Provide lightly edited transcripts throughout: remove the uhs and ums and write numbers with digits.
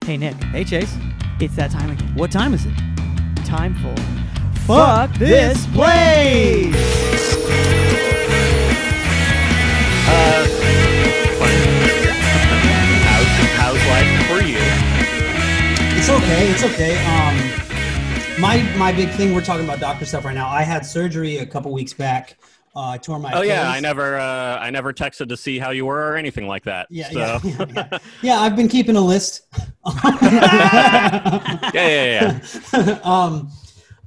Hey, Nick. Hey, Chase. It's that time again. What time is it? Time for Fuck This Place! How's life for you? It's okay. It's okay. My big thing, we're talking about doctor stuff right now. I had surgery a couple weeks back. I tore my Achilles. Yeah, I never texted to see how you were or anything like that. Yeah, I've been keeping a list. Yeah.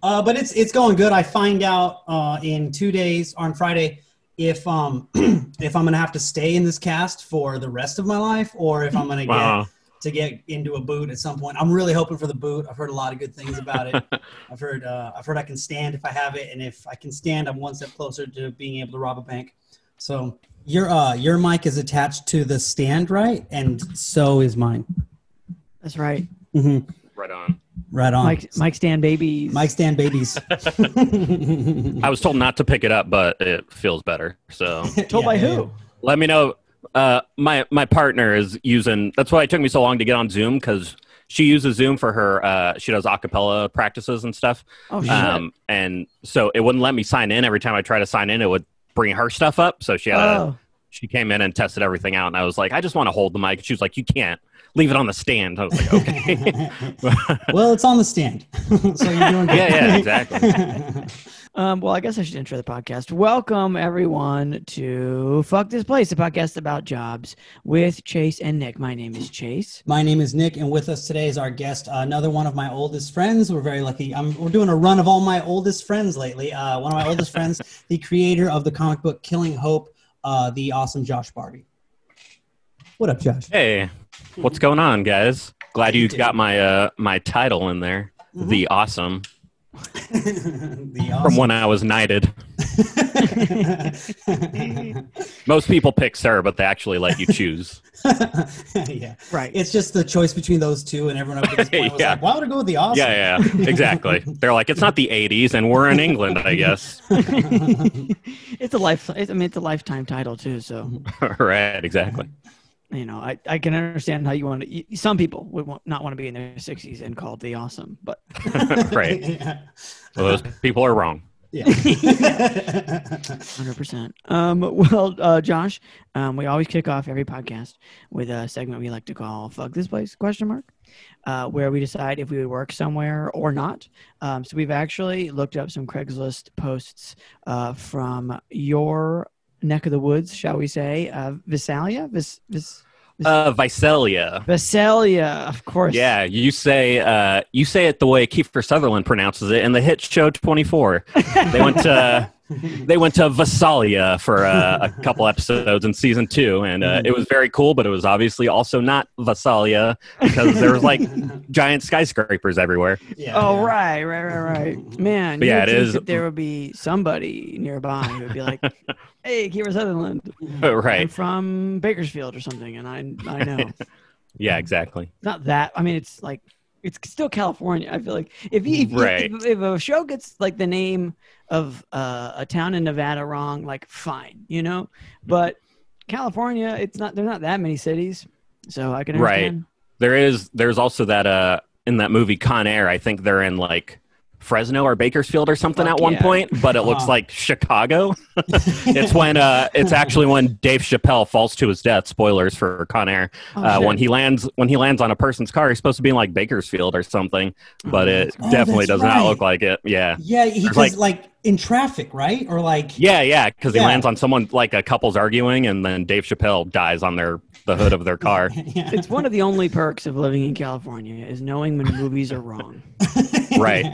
But it's going good. I find out in 2 days on Friday if I'm gonna have to stay in this cast for the rest of my life or if I'm gonna get into a boot at some point. I'm really hoping for the boot. I've heard a lot of good things about it. I've heard I can stand if I have it, and if I can stand, I'm one step closer to being able to rob a bank. So your mic is attached to the stand, right? And so is mine. That's right. Mm-hmm. Right on. Mike stand babies. Mike stand babies. I was told not to pick it up, but it feels better. So Told by who? Let me know. My partner is using. That's why it took me so long to get on Zoom, because she uses Zoom for her. She does a cappella practices and stuff. Oh shit. And so it wouldn't let me sign in. Every time I try to sign in, it would bring her stuff up. So she had she came in and tested everything out, and I was like, I just want to hold the mic. And she was like, you can't. Leave it on the stand. I was like, okay. Well, it's on the stand. So you're doing good. Yeah, exactly. Well, I guess I should intro the podcast. Welcome, everyone, to Fuck This Place, a podcast about jobs with Chase and Nick. My name is Chase. My name is Nick, and with us today is our guest, another one of my oldest friends. We're very lucky. We're doing a run of all my oldest friends lately. One of my oldest friends, the creator of the comic book Killing Hope, the awesome Josh Barbee. What up, Josh? Hey, what's going on, guys? Glad you got my title in there. Mm-hmm. The awesome. From when I was knighted. Most people pick Sir, but they actually let you choose. Yeah, right. It's just the choice between those two, and everyone up to this point was like, "Why would I go with the awesome?" Yeah, exactly. They're like, it's not the '80s, and we're in England, I guess. It's a lifetime title too. So. Right. Exactly. You know, I can understand how you want to. Some people would not want to be in their 60s and called the awesome, but right. Yeah. Well, those people are wrong. Yeah, 100%. Well, Josh, we always kick off every podcast with a segment we like to call "Fuck This Place?" ? Where we decide if we would work somewhere or not. So we've actually looked up some Craigslist posts from your neck of the woods, shall we say? Visalia? Visalia. Visalia, of course. Yeah, you say it the way Kiefer Sutherland pronounces it in the hit show 24. They went to Visalia for a couple episodes in season 2, and it was very cool, but it was obviously also not Visalia because there was like giant skyscrapers everywhere. Yeah. Oh, right. Man, but yeah, it is. That there would be somebody nearby who would be like, "Hey, Kiefer Sutherland, right? I'm from Bakersfield or something," and I know. Yeah, exactly. Not that. I mean, it's like it's still California. I feel like if a show gets like the name of a town in Nevada wrong, like fine, you know. But California, there's not that many cities, so I can understand. Right. There's also that in that movie Con Air, I think they're in like Fresno or Bakersfield or something at one point, but it looks like Chicago. It's actually when Dave Chappelle falls to his death. Spoilers for Con Air. When he lands on a person's car, he's supposed to be in like Bakersfield or something, but it definitely does not look like it. Yeah. Yeah, he's like in traffic, right? Or like he lands on someone, like a couple's arguing, and then Dave Chappelle dies on the hood of their car. Yeah. It's one of the only perks of living in California is knowing when movies are wrong. Right.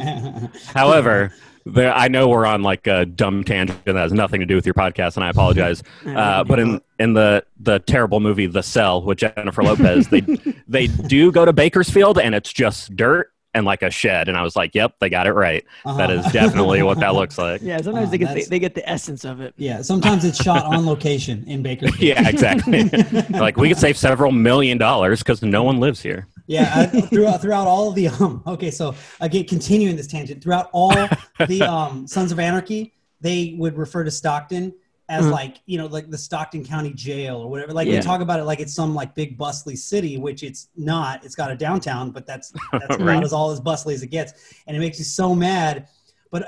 However, I know we're on like a dumb tangent that has nothing to do with your podcast, and I apologize. But in the terrible movie The Cell with Jennifer Lopez, they do go to Bakersfield, and it's just dirt and like a shed, and I was like, "Yep, they got it right. That is definitely what that looks like." Yeah, sometimes they get the essence of it. Yeah, sometimes it's shot on location in Bakersfield. Yeah, exactly. Like we could save several $1 million because no one lives here. Yeah, throughout all of the okay, so again, continuing this tangent, throughout all the Sons of Anarchy, they would refer to Stockton as like, you know, like the Stockton County Jail or whatever. Like they talk about it like it's some like big bustly city, which it's not. It's got a downtown, but that's about as all as bustly as it gets. And it makes you so mad.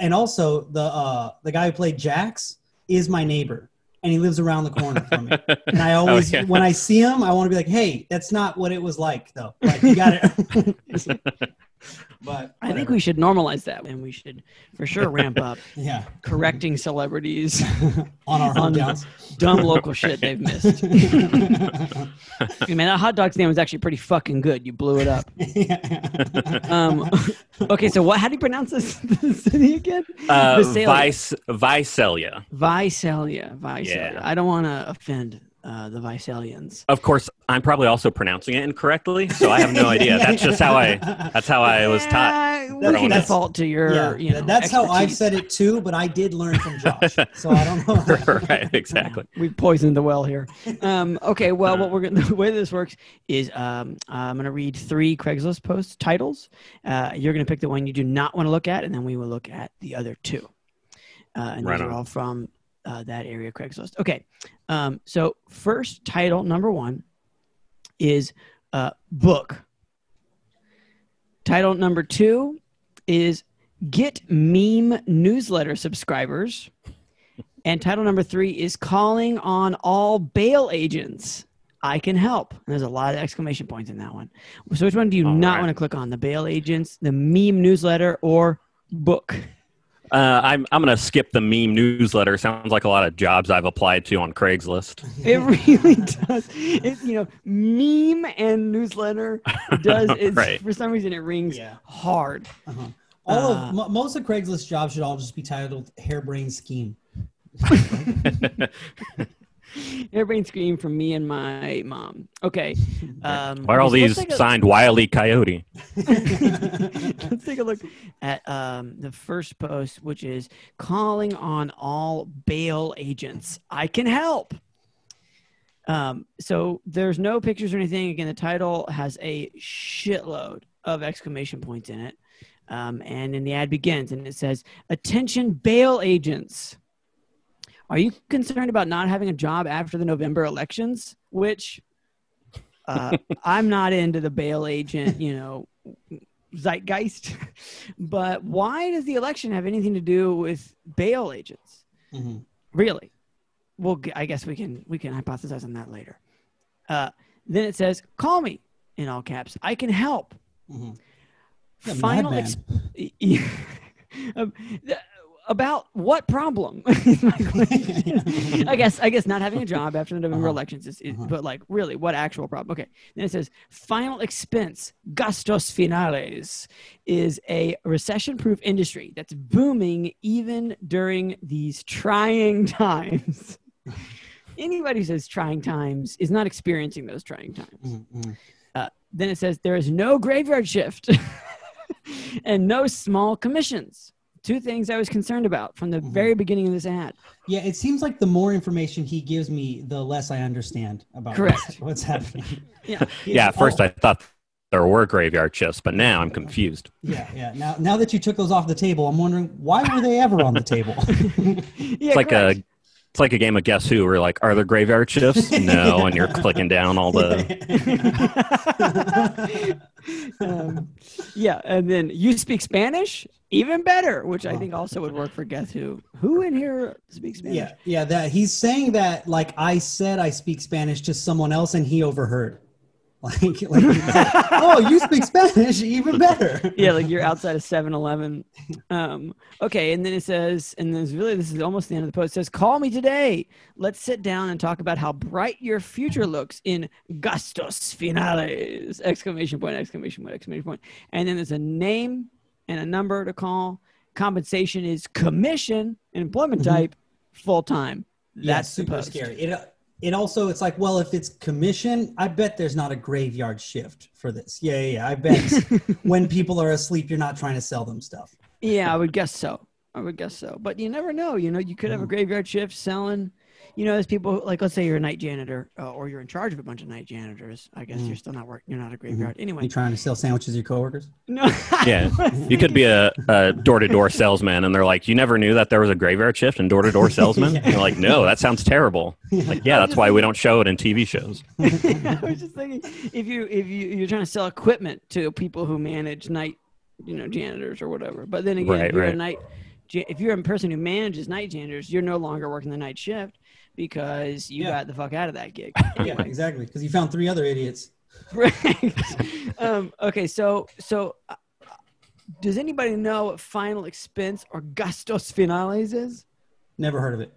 And also the guy who played Jax is my neighbor, and he lives around the corner from me. And I always, when I see him, I want to be like, hey, that's not what it was like though. Like you got it. But I think we should normalize that, and we should for sure ramp up correcting celebrities on our hometowns. Dumb local shit they've missed. I mean, that hot dog's name was actually pretty fucking good. You blew it up. Okay, so how do you pronounce this city again? Visalia. Visalia. Yeah. I don't want to offend the Visalians. Of course, I'm probably also pronouncing it incorrectly, so I have no idea. That's just how I was taught. We can default to your, that's how I've said it too, but I did learn from Josh, so I don't know. Right, exactly. We poisoned the well here. Okay, well, the way this works is I'm going to read 3 Craigslist post titles. You're going to pick the one you do not want to look at, and then we will look at the other 2. And these are all from that area Craigslist. Okay, so first title, number 1, is book. Title number 2 is get meme newsletter subscribers. And title number 3 is calling on all bail agents. I can help. And there's a lot of exclamation points in that one. So which one do you not want to click on? The bail agents, the meme newsletter, or book? I'm going to skip the meme newsletter. Sounds like a lot of jobs I've applied to on Craigslist. It really does. Meme and newsletter does. It's, For some reason, it rings hard. Most of Craigslist jobs should all just be titled "Hairbrain Scheme." Hairbrain Scheme from me and my mom. Okay. Why are all these signed Wile E. Coyote? Let's take a look at the first post, which is calling on all bail agents. I can help. So there's no pictures or anything. Again, the title has a shitload of exclamation points in it. And then the ad begins and it says, "Attention bail agents. Are you concerned about not having a job after the November elections?" Which I'm not into the bail agent, zeitgeist. But why does the election have anything to do with bail agents? Mm-hmm. Really? Well, I guess we can hypothesize on that later. Then it says, "Call me," in all caps. I can help. Mm-hmm. Final about what problem? Is my question. I guess not having a job after the November elections is but like really, what actual problem? Okay. Then it says final expense, gastos finales, is a recession-proof industry that's booming even during these trying times. Anybody who says trying times is not experiencing those trying times. Then it says there is no graveyard shift and no small commissions. 2 things I was concerned about from the very beginning of this ad. Yeah, it seems like the more information he gives me, the less I understand about what's happening. At first I thought there were graveyard shifts, but now I'm confused. Yeah. Now that you took those off the table, I'm wondering, why were they ever on the table? It's like a game of Guess Who, where like, are there graveyard shifts? No, and you're clicking down all the... and then you speak Spanish? Even better, which I think also would work for Guess Who. Who in here speaks Spanish? Yeah, that he's saying that like I said I speak Spanish to someone else and he overheard. Like oh, you speak Spanish, even better. Yeah, like you're outside of 7-Eleven. Okay, and then it says, this is almost the end of the post. It says, "Call me today. Let's sit down and talk about how bright your future looks in gastos finales!" Exclamation point, exclamation point, exclamation point. And then there's a name and a number to call. Compensation is commission, and employment type full-time. That's super scary. It also, it's like, well, if it's commission, I bet there's not a graveyard shift for this. Yeah. I bet when people are asleep, you're not trying to sell them stuff. Yeah, I would guess so. But you never know. You could have a graveyard shift selling, you know, there's people like, let's say you're a night janitor or you're in charge of a bunch of night janitors. I guess you're still not working. You're not a graveyard. Anyway, You trying to sell sandwiches to your coworkers? no. Yeah, you could be a door-to-door salesman, and they're like, "You never knew that there was a graveyard shift in door-to-door salesman?" Yeah. And you're like, "No, that sounds terrible." Like, yeah, that's why we don't show it in TV shows. I was just thinking, if you're trying to sell equipment to people who manage night, janitors or whatever. But then again, if you're a person who manages night janitors, you're no longer working the night shift because you got the fuck out of that gig. Anyway. Yeah, exactly. Because you found 3 other idiots. Right. Okay. So does anybody know what final expense or gastos finales is? Never heard of it.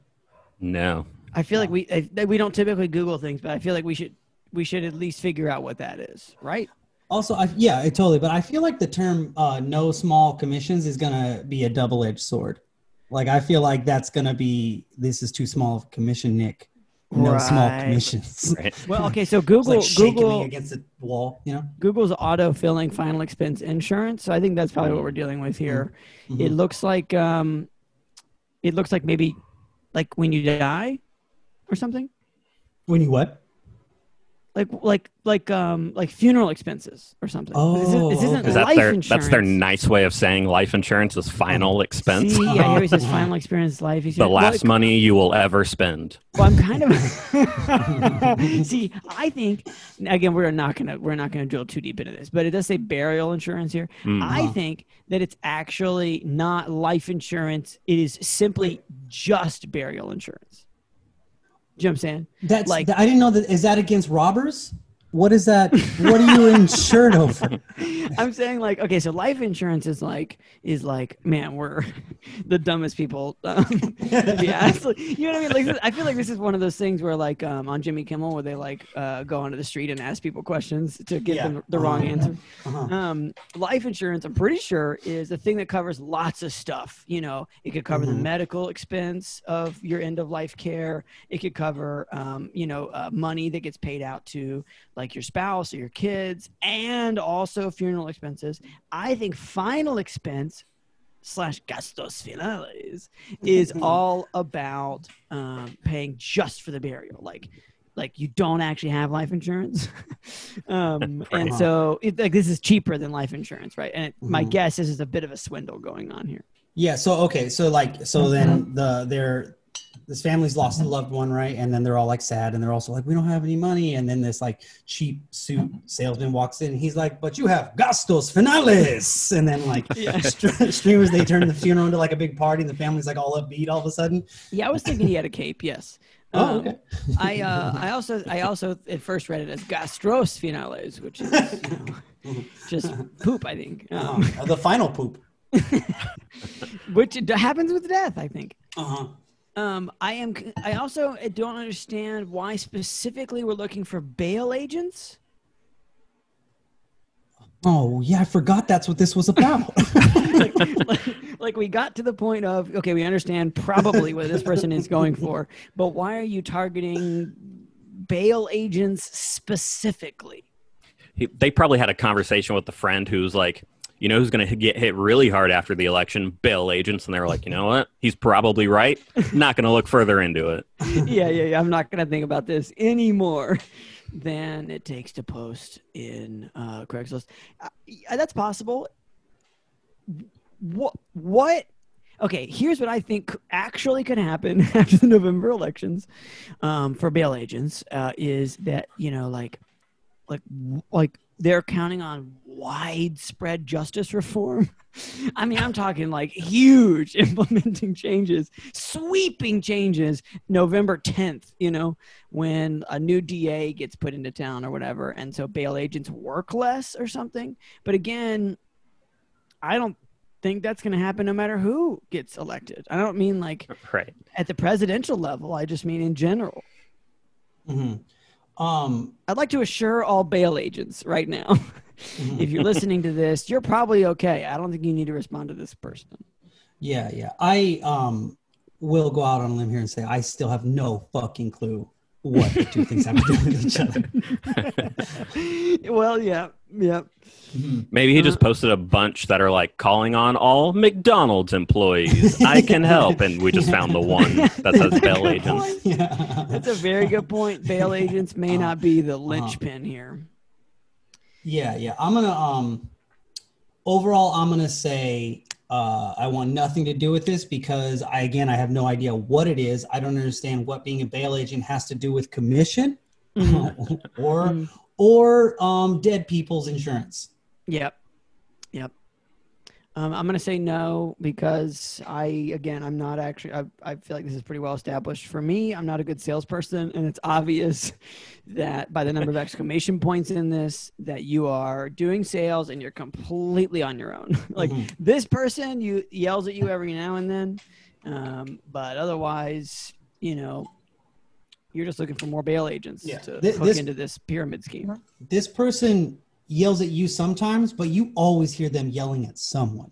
No. I feel like we don't typically Google things, but I feel like we should at least figure out what that is, right? Also, totally. But I feel like the term "no small commissions" is gonna be a double-edged sword. Like I feel like that's gonna be this is too small of a commission, Nick. No small commissions. Right. Well, okay. So Google It's like shaking me against the wall, Google's auto-filling final expense insurance. So I think that's probably what we're dealing with here. Mm-hmm. It looks like maybe like when you die or something. When you what? Like funeral expenses or something. Oh, this isn't Is life that insurance. that's their nice way of saying life insurance is final expense? See, yeah, he always says final experience life insurance. The last money you will ever spend. Well, I'm kind of see. I think again we're not gonna drill too deep into this, but it does say burial insurance here. I think that it's actually not life insurance. It is simply just burial insurance. Do you know what I'm saying? I didn't know that. Is that against robbers? What is that? What are you insured over? I'm saying okay, so life insurance is like, man, we're the dumbest people. You know what I mean? I feel like this is one of those things where on Jimmy Kimmel where they go onto the street and ask people questions to get them the wrong answer. Life insurance, I'm pretty sure, is a thing that covers lots of stuff. It could cover the medical expense of your end of life care. It could cover, money that gets paid out to like your spouse or your kids, and also funeral expenses. I think final expense / gastos finales is all about paying just for the burial. Like you don't actually have life insurance. And so this is cheaper than life insurance, right? And my guess is there's a bit of a swindle going on here. Yeah. So, okay. So then this family's lost a loved one, right? And then they're all sad, and they're also like, we don't have any money. And then this cheap suit salesman walks in, and he's like, but you have gastos finales. And then streamers, they turn the funeral into a big party, and the family's all upbeat all of a sudden. Yeah, I was thinking he had a cape. Yes. Oh, okay. I also at first read it as gastros finales, which is just poop. I think the final poop, which happens with death. I think. I also don't understand why specifically we're looking for bail agents. Oh yeah, I forgot that's what this was about. like we got to the point of, okay, we understand probably what this person is going for, but why are you targeting bail agents specifically? They probably had a conversation with the friend who's like, who's going to get hit really hard after the election? Bail agents. And they were like, you know what? He's probably right. Not going to look further into it. Yeah. I'm not going to think about this anymore than it takes to post in Craigslist. That's possible. What? Okay, here's what I think actually could happen after the November elections for bail agents is that, like they're counting on widespread justice reform. I mean, I'm talking huge implementing changes, sweeping changes November 10th, when a new DA gets put into town or whatever. And so bail agents work less or something. But again, I don't think that's going to happen no matter who gets elected. I don't mean right at the presidential level. I just mean in general. I'd like to assure all bail agents right now, if you're listening to this, you're probably okay. I don't think you need to respond to this person. Yeah. I will go out on a limb here and say I still have no fucking clue What the two things have to do with each other? Well, yeah. Maybe he just posted a bunch that are like calling on all McDonald's employees. I can help, and we just found the one that says bail agents. Yeah. That's a very good point. Bail agents may not be the linchpin here. Yeah. I'm gonna overall, I'm gonna say I want nothing to do with this because I have no idea what it is. I don't understand what being a bail agent has to do with commission or dead people's insurance. Yep. I'm going to say no because I'm not actually, I feel like this is pretty well established for me. I'm not a good salesperson, and it's obvious that by the number of exclamation points in this, that you are doing sales and you're completely on your own. Like this person yells at you every now and then. But otherwise, you're just looking for more bail agents to hook into this pyramid scheme. This person yells at you sometimes, but you always hear them yelling at someone.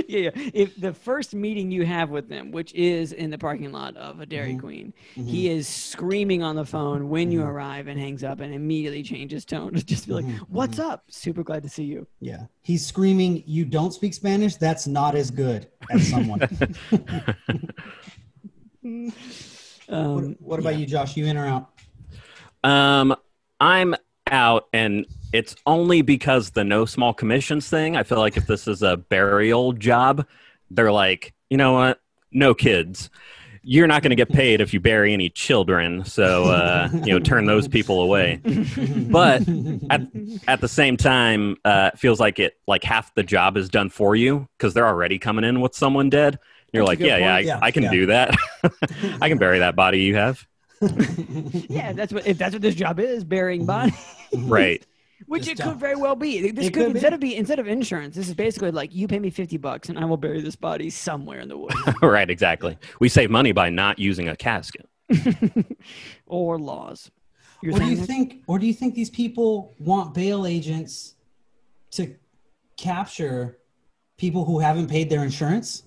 Yeah. If the first meeting you have with them, which is in the parking lot of a Dairy Queen, he is screaming on the phone when you arrive and hangs up and immediately changes tone to just be like, "What's up? Super glad to see you." Yeah. He's screaming, "You don't speak Spanish? That's not as good as someone." What about you, Josh? You in or out? I'm out, and it's only because the no small commissions thing. I feel like if this is a burial job, they're like, you know what? No kids. You're not going to get paid if you bury any children. So, turn those people away. But at the same time, it feels like half the job is done for you because they're already coming in with someone dead. You're like, I can do that. I can bury that body you have. Yeah, if that's what this job is, burying bodies. Right. Which it could very well be. This could instead of insurance, this is basically like, you pay me $50 and I will bury this body somewhere in the woods. Right, exactly. We save money by not using a casket. Or laws. Or do you think these people want bail agents to capture people who haven't paid their insurance?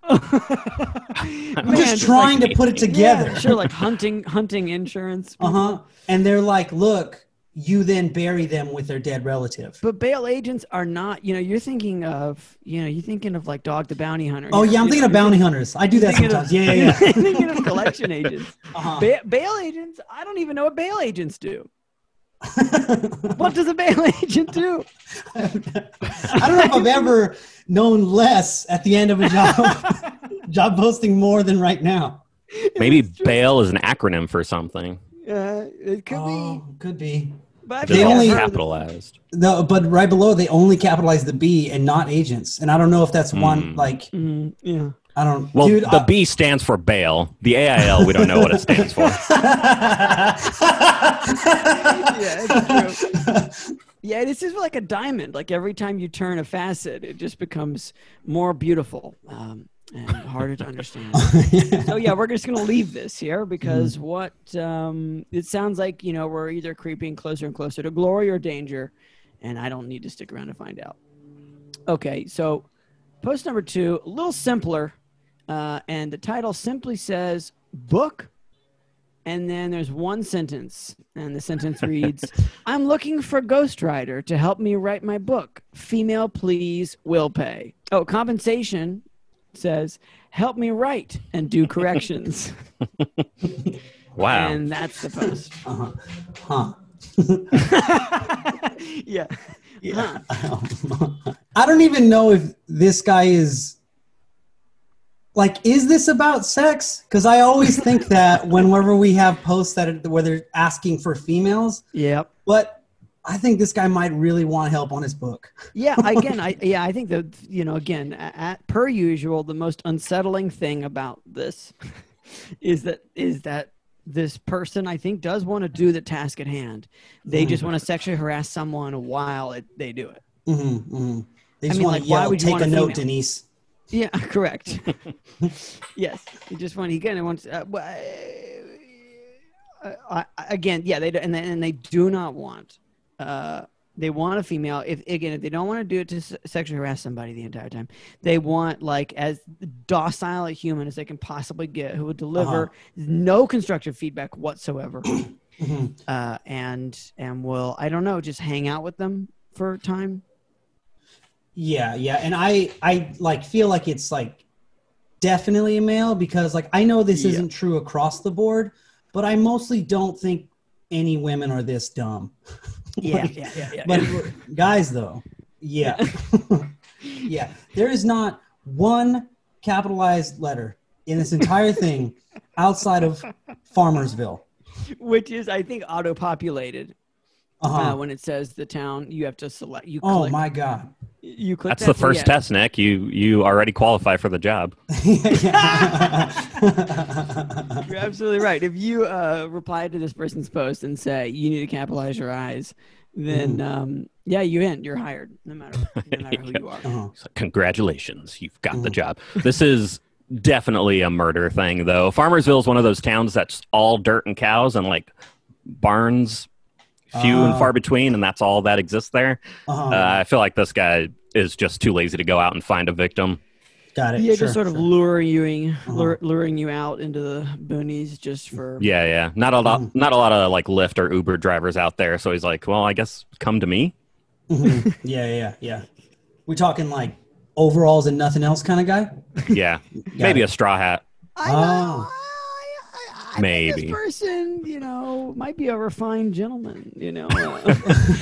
I'm just trying to put it together. Yeah, sure, like hunting insurance. And they're like, look, you then bury them with their dead relative. But bail agents are not, you're thinking of like Dog the Bounty Hunter. Oh, yeah, I'm thinking of bounty hunters. I do that sometimes. Yeah. Thinking of collection agents. Bail agents, I don't even know what bail agents do. What does a bail agent do? I don't know if I've ever known less at the end of a job posting more than right now. Maybe bail is an acronym for something. It could be. But they only capitalized. No, but right below they only capitalize the B and not agents. And I don't know if that's one like. Yeah. I don't. Well, dude, the B stands for bail. The AIL, we don't know what it stands for. Yeah, it's true. Yeah, this is like a diamond. Like every time you turn a facet, it just becomes more beautiful and harder to understand. So yeah, we're just gonna leave this here because it sounds like we're either creeping closer and closer to glory or danger, and I don't need to stick around to find out. Okay, so post number 2, a little simpler. And the title simply says book. And then there's one sentence. And the sentence reads, I'm looking for ghostwriter to help me write my book. Female, please, will pay. Oh, compensation says, help me write and do corrections. Wow. And that's the post. Yeah. I don't even know if this guy is... Like, is this about sex? Because I always think that whenever we have posts where they're asking for females. Yep. But I think this guy might really want help on his book. Yeah. Again, I think that per usual, the most unsettling thing about this is that this person, I think, does want to do the task at hand. They just want to sexually harass someone while they do it. They just want to yell, take a note, Denise. Yeah, correct. Yes, he just wants. Again, wants. Again, yeah, they do not want They want a female. If they don't want to do it to sexually harass somebody the entire time, they want like as docile a human as they can possibly get, who will deliver no constructive feedback whatsoever, and will, I don't know, just hang out with them for time. Yeah, and I like feel like it's like definitely a male, because like I know this isn't true across the board, but I mostly don't think any women are this dumb. But guys, though, yeah, there is not one capitalized letter in this entire thing outside of Farmersville, which is, I think, auto-populated. When it says the town, you have to select. You click. Oh my God! You click. That's the first test, Nick. You already qualify for the job. You're absolutely right. If you reply to this person's post and say you need to capitalize your eyes, then you're hired, no matter who you are. So congratulations, you've got the job. This is definitely a murder thing, though. Farmersville is one of those towns that's all dirt and cows and like barns. Few and far between, and that's all that exists there. I feel like this guy is just too lazy to go out and find a victim. Got it. Yeah, just sort of luring you out into the boonies just for. Yeah. Not a lot of like Lyft or Uber drivers out there. So he's like, well, I guess come to me. Yeah. We're talking like overalls and nothing else kind of guy. Yeah, maybe a straw hat. I know. Maybe this person, might be a refined gentleman,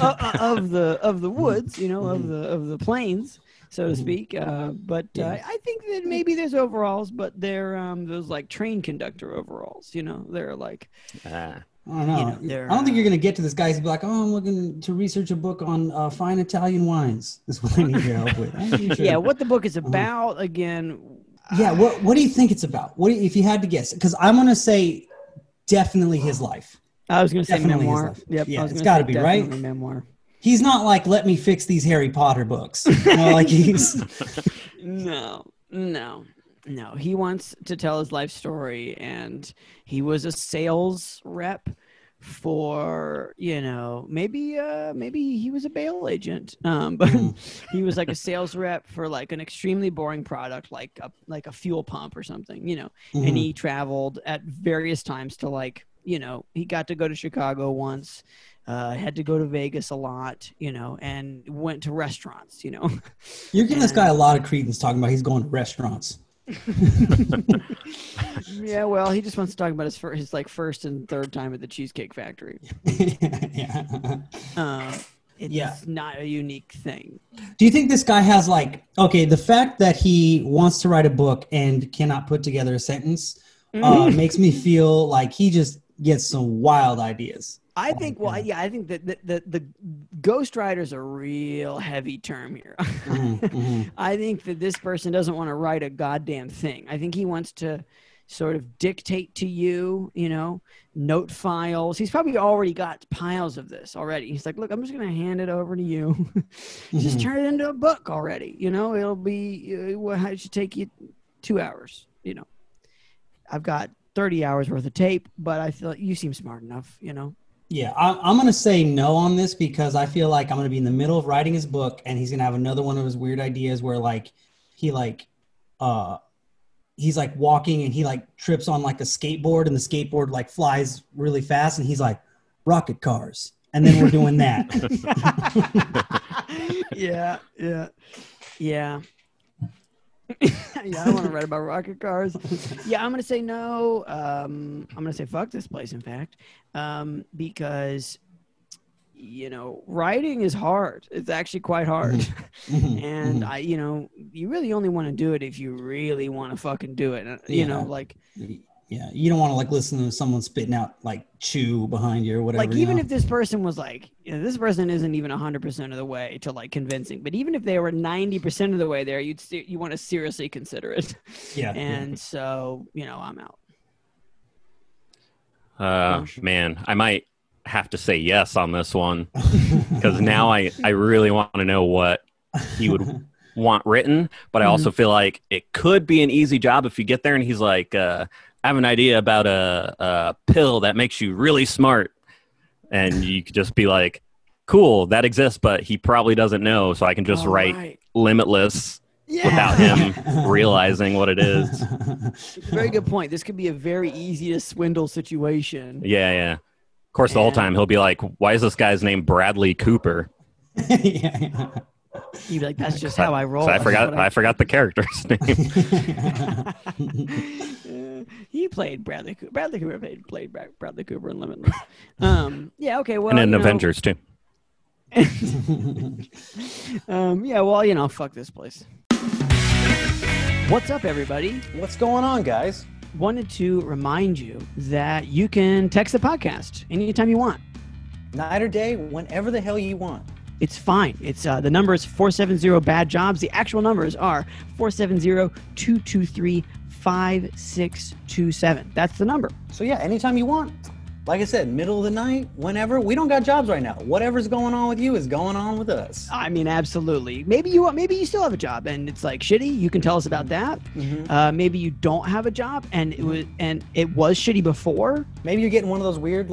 of the woods, of the plains, so to speak. But I think that maybe there's overalls, but they're those like train conductor overalls. They're like. I don't know. I don't think you're gonna get to this guy who's like, "Oh, I'm looking to research a book on fine Italian wines." That's what I need your help with. Sure. Yeah, what the book is about again. Yeah, what do you think it's about? If you had to guess? Because I'm gonna say definitely his life. I was gonna say memoir. Yep, yeah, it's got to be right. Memoir. He's not like, let me fix these Harry Potter books. Like he's no. He wants to tell his life story, and he was a sales rep for maybe he was a bail agent, but he was like a sales rep for like an extremely boring product like a fuel pump or something, and he traveled at various times to like he got to go to Chicago once, had to go to Vegas a lot, and went to restaurants. You're giving this guy a lot of credence talking about he's going to restaurants. Yeah, well, he just wants to talk about his like first and third time at the Cheesecake Factory. It's not a unique thing. Do you think this guy has like, the fact that he wants to write a book and cannot put together a sentence makes me feel like he just gets some wild ideas. I think that the ghostwriter is a real heavy term here. I think that this person doesn't want to write a goddamn thing. I think he wants to sort of dictate to you, note files. He's probably already got piles of this already. He's like, look, I'm just going to hand it over to you. Just turn it into a book already. It'll be, it should take you 2 hours. I've got 30 hours worth of tape, but I feel like you seem smart enough, Yeah, I'm going to say no on this because I feel like I'm going to be in the middle of writing his book and he's going to have another one of his weird ideas where like he's like walking and he like trips on like a skateboard and the skateboard like flies really fast and he's like rocket cars. And then we're doing that. Yeah. Yeah, I want to write about rocket cars. Yeah, I'm going to say no. I'm going to say fuck this place, in fact, because, writing is hard. It's actually quite hard. And, you really only want to do it if you really want to fucking do it. Yeah, you don't want to like listen to someone spitting out like chew behind you or whatever. Like even if this person was like, this person isn't even 100% of the way to like convincing, but even if they were 90% of the way there, you want to seriously consider it. Yeah. And so, I'm out. Man, I might have to say yes on this one because now I really want to know what he would want written, but I also feel like it could be an easy job if you get there and he's like, I have an idea about a pill that makes you really smart. And you could just be like, cool, that exists, but he probably doesn't know, so I can just write limitless without him realizing what it is. Very good point. This could be a very easy to swindle situation. Yeah. Of course, the whole time he'll be like, why is this guy's name Bradley Cooper? You'd be like, that's just how I roll. So I forgot the character's name. He played Bradley Cooper. Bradley Cooper played Bradley Cooper in Limitless. Yeah, okay. Well, and in Avengers, too. Yeah, well, fuck this place. What's up, everybody? What's going on, guys? Wanted to remind you that you can text the podcast anytime you want. Night or day, whenever the hell you want. It's fine. It's the number is 470-BAD-JOBS. The actual numbers are 470-223-5627. That's the number. So yeah, anytime you want. Like I said, middle of the night, whenever. We don't got jobs right now. Whatever's going on with you is going on with us. I mean, absolutely. Maybe you still have a job and it's like shitty. You can tell us about that. Mm-hmm. Maybe you don't have a job and it was shitty before. Maybe you're getting one of those weird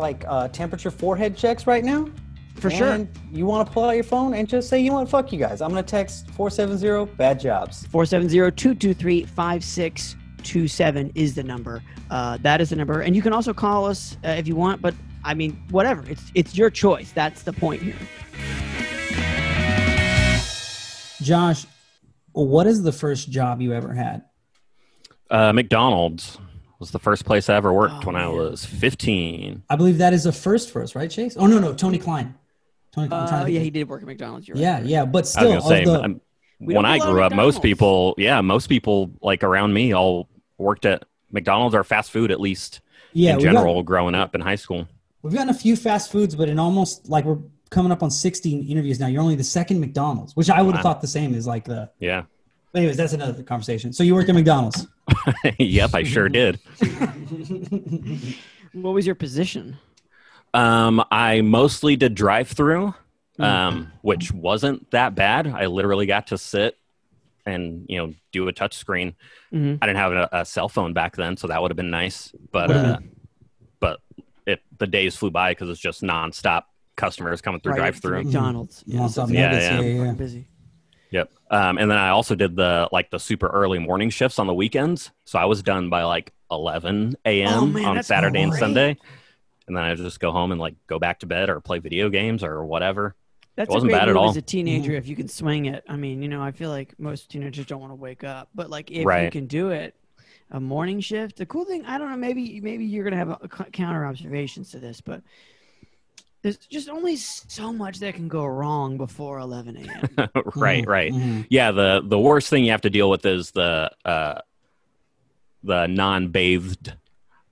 temperature forehead checks right now. For sure. You want to pull out your phone and just say, you know what, fuck you guys. I'm going to text 470-BAD-JOBS. 470-223-5627 is the number. That is the number. And you can also call us if you want, but I mean, whatever. It's your choice. That's the point here. Josh, what is the first job you ever had? McDonald's was the first place I ever worked when I was 15. I believe that is a first for us, right, Chase? Oh, no, Tony Klein. Yeah, he did work at McDonald's. You're right. Yeah, but still. I was going to say, when I grew up, most people like around me all worked at McDonald's or fast food, at least in general, growing up in high school. We've gotten a few fast foods, but in almost like we're coming up on 16 interviews now. You're only the second McDonald's, which I would have thought the same is like the. Yeah. But anyways, that's another conversation. So you worked at McDonald's. Yep, I sure did. What was your position? I mostly did drive-through, which wasn't that bad. I literally got to sit and do a touch screen. I didn't have a cell phone back then, so that would have been nice. But the days flew by because it's just nonstop customers coming through drive-through. McDonald's, yeah. Busy. Yep. And then I also did the super early morning shifts on the weekends, so I was done by like 11 a.m. on Saturday and Sunday. And then I just go home and go back to bed or play video games or whatever. It wasn't bad at all. As a teenager, if you can swing it. I mean, I feel like most teenagers don't want to wake up, but if you can do it, a morning shift. The cool thing, I don't know, maybe you're gonna have a counter observations to this, but there's just only so much that can go wrong before 11 a.m. Right. Mm-hmm. Yeah, the worst thing you have to deal with is the non-bathed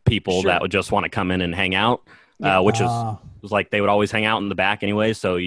people that would just want to come in and hang out, which was like they would always hang out in the back anyway, so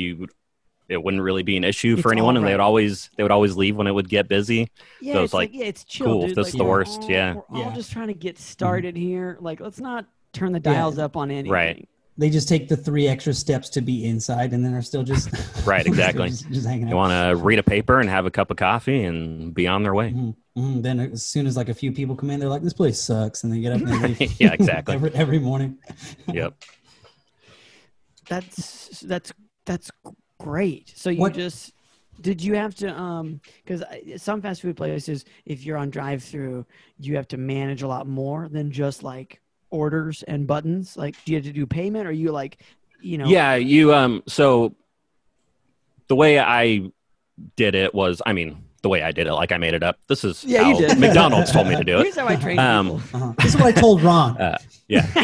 it wouldn't really be an issue for anyone, and they would always leave when it would get busy. Yeah, so it's it's chill. Cool. Dude. This is the worst. We're all just trying to get started here. Let's not turn the dials up on anything. Right. They just take the 3 extra steps to be inside, and then are still just right. Exactly. just hanging out. They want to read a paper and have a cup of coffee and be on their way. Then as soon as a few people come in, they're like, "This place sucks," and they get up and they leave. Yeah, exactly. every morning. Yep. That's great. So did you have to because some fast food places, if you're on drive-through, you have to manage a lot more than just orders and buttons. Do you have to do payment, or you Yeah, you so the way I did it was, the way I did it, I made it up. This is how you did. McDonald's told me to do it. Here's how I train people. This is what I told Ron.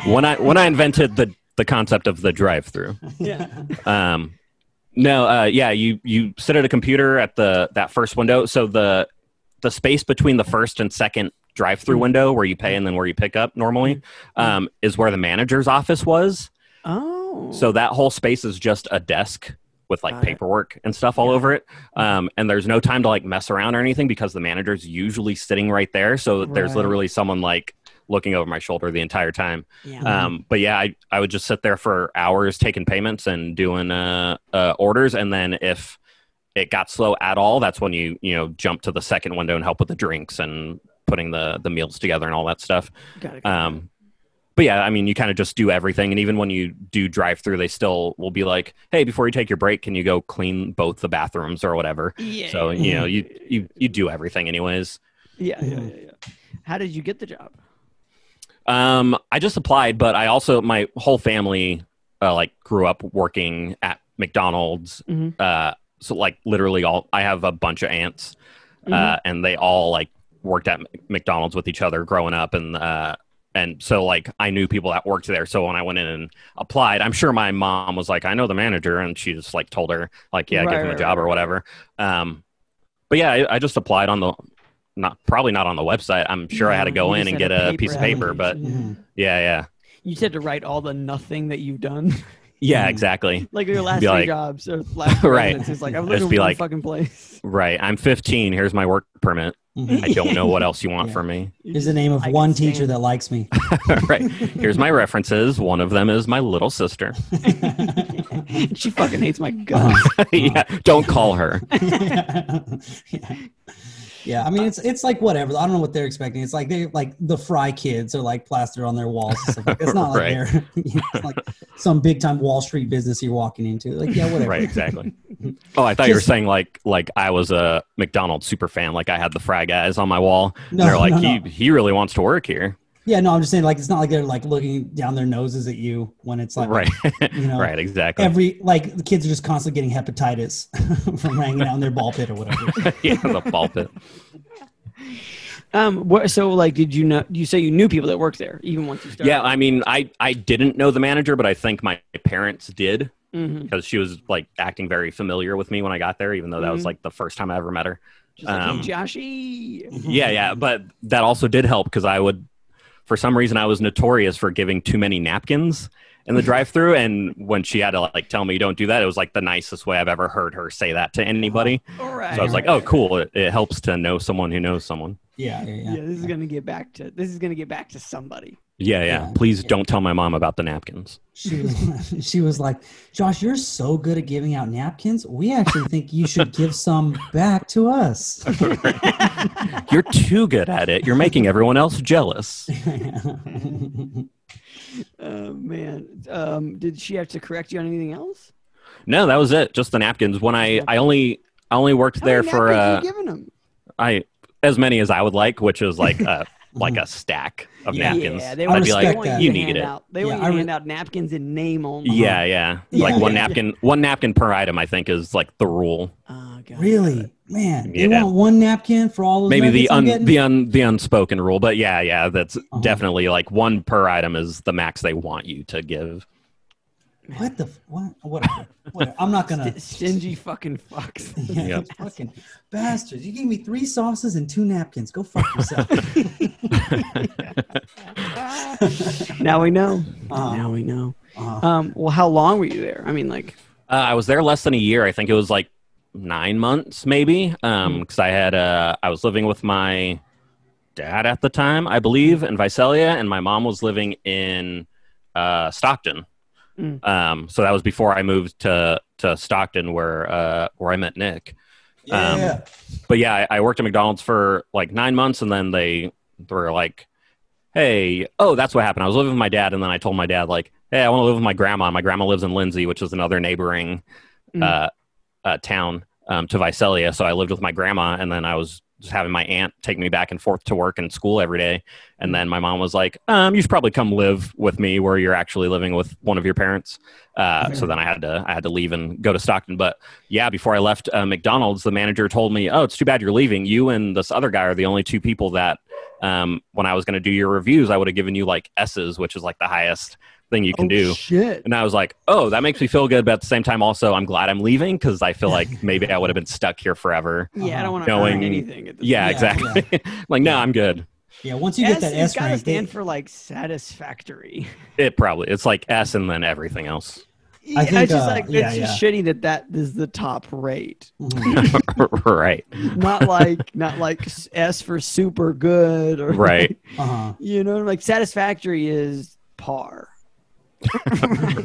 When I invented the concept of the drive-through. You sit at a computer at that first window. So the space between the first and second drive-through window where you pay and then where you pick up normally is where the manager's office was. Oh. So that whole space is just a desk with paperwork and stuff all over it. And there's no time to mess around or anything because the manager's usually sitting right there. So there's literally someone looking over my shoulder the entire time. But yeah, I would just sit there for hours taking payments and doing orders. And then if it got slow at all, that's when you jump to the second window and help with the drinks and putting the meals together and all that stuff. Got it. but yeah, I mean, you kind of just do everything. And even when you do drive through, they still will be like, hey, before you take your break, can you go clean both the bathrooms or whatever? Yeah. So, you do everything anyways. Yeah. How did you get the job? I just applied, but I also, my whole family, grew up working at McDonald's. So like literally I have a bunch of aunts, and they all like worked at McDonald's with each other growing up. And so, like, I knew people that worked there. So when I went in and applied, I'm sure my mom was like, I know the manager. And she just, like, told her, like, yeah, give him a job or whatever. But, yeah, I just applied on probably not on the website. I'm sure I had to go in and get a piece of paper. But, yeah. You just had to write all the nothing that you've done. Yeah, exactly. Like your last three jobs or last right. It's just like, I'm looking for a fucking place. Right. I'm 15. Here's my work permit. I don't know what else you want from me. Here's the name of one teacher that likes me. Right. Here's my references. One of them is my little sister. She fucking hates my guts. Yeah. Don't call her. Yeah, I mean it's like whatever. I don't know what they're expecting. It's like they like the Fry kids are like plastered on their walls and stuff. Like, it's not like they're it's like some big time Wall Street business you're walking into. Like yeah, whatever. Right, exactly. Oh, I thought you were saying like I was a McDonald's super fan. Like I had the Fry guys on my wall. No, they're like he really wants to work here. Yeah, no, I'm just saying, like, it's not like they're like looking down their noses at you when it's like, right, right, exactly. The kids are just constantly getting hepatitis from hanging out in their ball pit or whatever. Yeah, the ball pit. So like, did you know? You say you knew people that worked there even once you started? Yeah, I mean, I didn't know the manager, but I think my parents did because she was like acting very familiar with me when I got there, even though that was like the first time I ever met her. Just like, hey, Joshy. Yeah, but that also did help because for some reason, I was notorious for giving too many napkins in the drive-thru, and when she had to like tell me don't do that, it was like the nicest way I've ever heard her say that to anybody. Right, so I was like, oh, cool. It helps to know someone who knows someone. Yeah. This is gonna get back to somebody. Yeah. Please don't tell my mom about the napkins. She was like, Josh, you're so good at giving out napkins. We actually think you should give some back to us. You're too good at it. You're making everyone else jealous. Man. Did she have to correct you on anything else? No, that was it. Just the napkins. When I only worked there for you giving them? As many as I would like, which is like a stack of napkins. Yeah, they I'd be like, that. you needed it. They want you to hand out napkins in name only. Yeah. Like one napkin per item, I think, is like the rule. Really? Man, you want one napkin for all those maybe the the unspoken rule, but yeah, that's definitely like one per item is the max they want you to give. Whatever. I'm not gonna stingy fucking fucks. Yeah, fucking bastards! You gave me 3 sauces and 2 napkins. Go fuck yourself. Now we know. Well, how long were you there? I mean, like, I was there less than a year. I think it was like 9 months, maybe. Because I was living with my dad at the time, I believe, in Visalia, and my mom was living in Stockton. So that was before I moved to Stockton, where I met Nick. But yeah, I worked at McDonald's for like 9 months, and then they were like, "Hey, that's what happened." I was living with my dad, and then I told my dad like, "Hey, I want to live with my grandma." My grandma lives in Lindsay, which is another neighboring town to Visalia. So I lived with my grandma, and then I was just having my aunt take me back and forth to work and school every day. And then my mom was like, you should probably come live with me where you're actually living with one of your parents. So then I had to leave and go to Stockton. But yeah, before I left McDonald's, the manager told me, "Oh, it's too bad you're leaving. You and this other guy are the only 2 people that when I was going to do your reviews, I would have given you like S's, which is like the highest thing you can do." Shit. And I was like, oh, that makes me feel good, but at the same time also I'm glad I'm leaving because I feel like maybe I would have been stuck here forever. Yeah, I don't want to earn anything at this point. Exactly. Yeah. Like, no, I'm good. Yeah, once you get that S rank, rank, stand for like satisfactory. It's like S and then everything else. I think, it's just like it's just shitty that is the top rate. Right. Not like S for super good or right. You know, like satisfactory is par.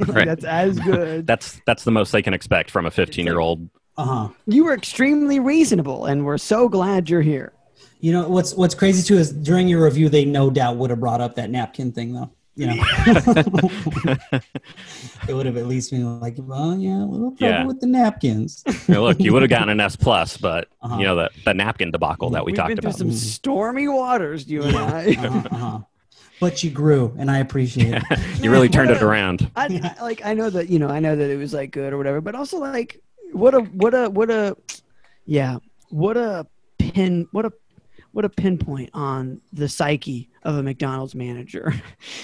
Right. That's as good. That's the most they can expect from a 15-year-old. You were extremely reasonable, and we're so glad you're here. You know what's crazy too is during your review they no doubt would have brought up that napkin thing though. You know, it would have at least been like, well, yeah, a little trouble with the napkins. Hey, look, you would have gotten an S plus, but you know the napkin debacle that we talked been through about. some stormy waters, you and I. But you grew, and I appreciate it. You really turned it around. I know that it was like good or whatever, but also like what a pinpoint on the psyche of a McDonald's manager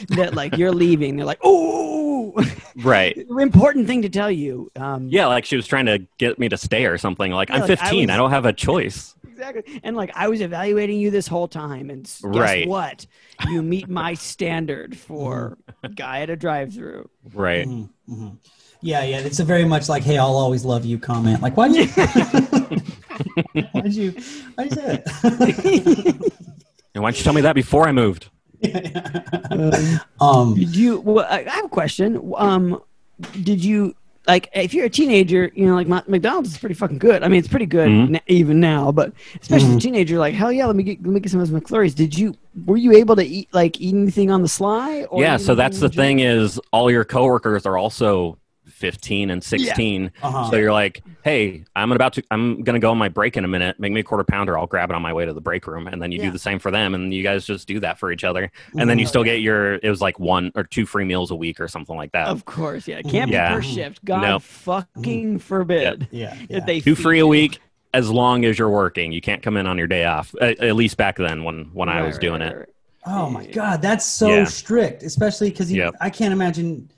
that like you're leaving, they're like, oh, right. Important thing to tell you. Yeah, like she was trying to get me to stay or something. Like, I'm 15, I don't have a choice. Exactly. And like I was evaluating you this whole time, and guess what? You meet my standard for a guy at a drive-through. Right. Yeah, it's a very much like, hey, I'll always love you comment. Like, why'd you say that? And why don't you tell me that before I moved? I have a question. Did you, like, if you're a teenager, you know, like McDonald's is pretty fucking good. I mean, it's pretty good even now, but especially a teenager, like, hell yeah, let me get some of those McFlurries. Were you able to eat anything on the sly? Or yeah, so that's the thing is all your coworkers are also 15 and 16. Yeah. So you're like, hey, I'm gonna go on my break in a minute, make me a quarter pounder, I'll grab it on my way to the break room, and then you do the same for them, and you guys just do that for each other, and then you still get it was like 1 or 2 free meals a week or something like that. Of course, it can't be per shift. God fucking forbid. Yeah. They 2 free a week as long as you're working. You can't come in on your day off. At least back then when I was doing it. Oh my God, that's so strict, especially because I can't imagine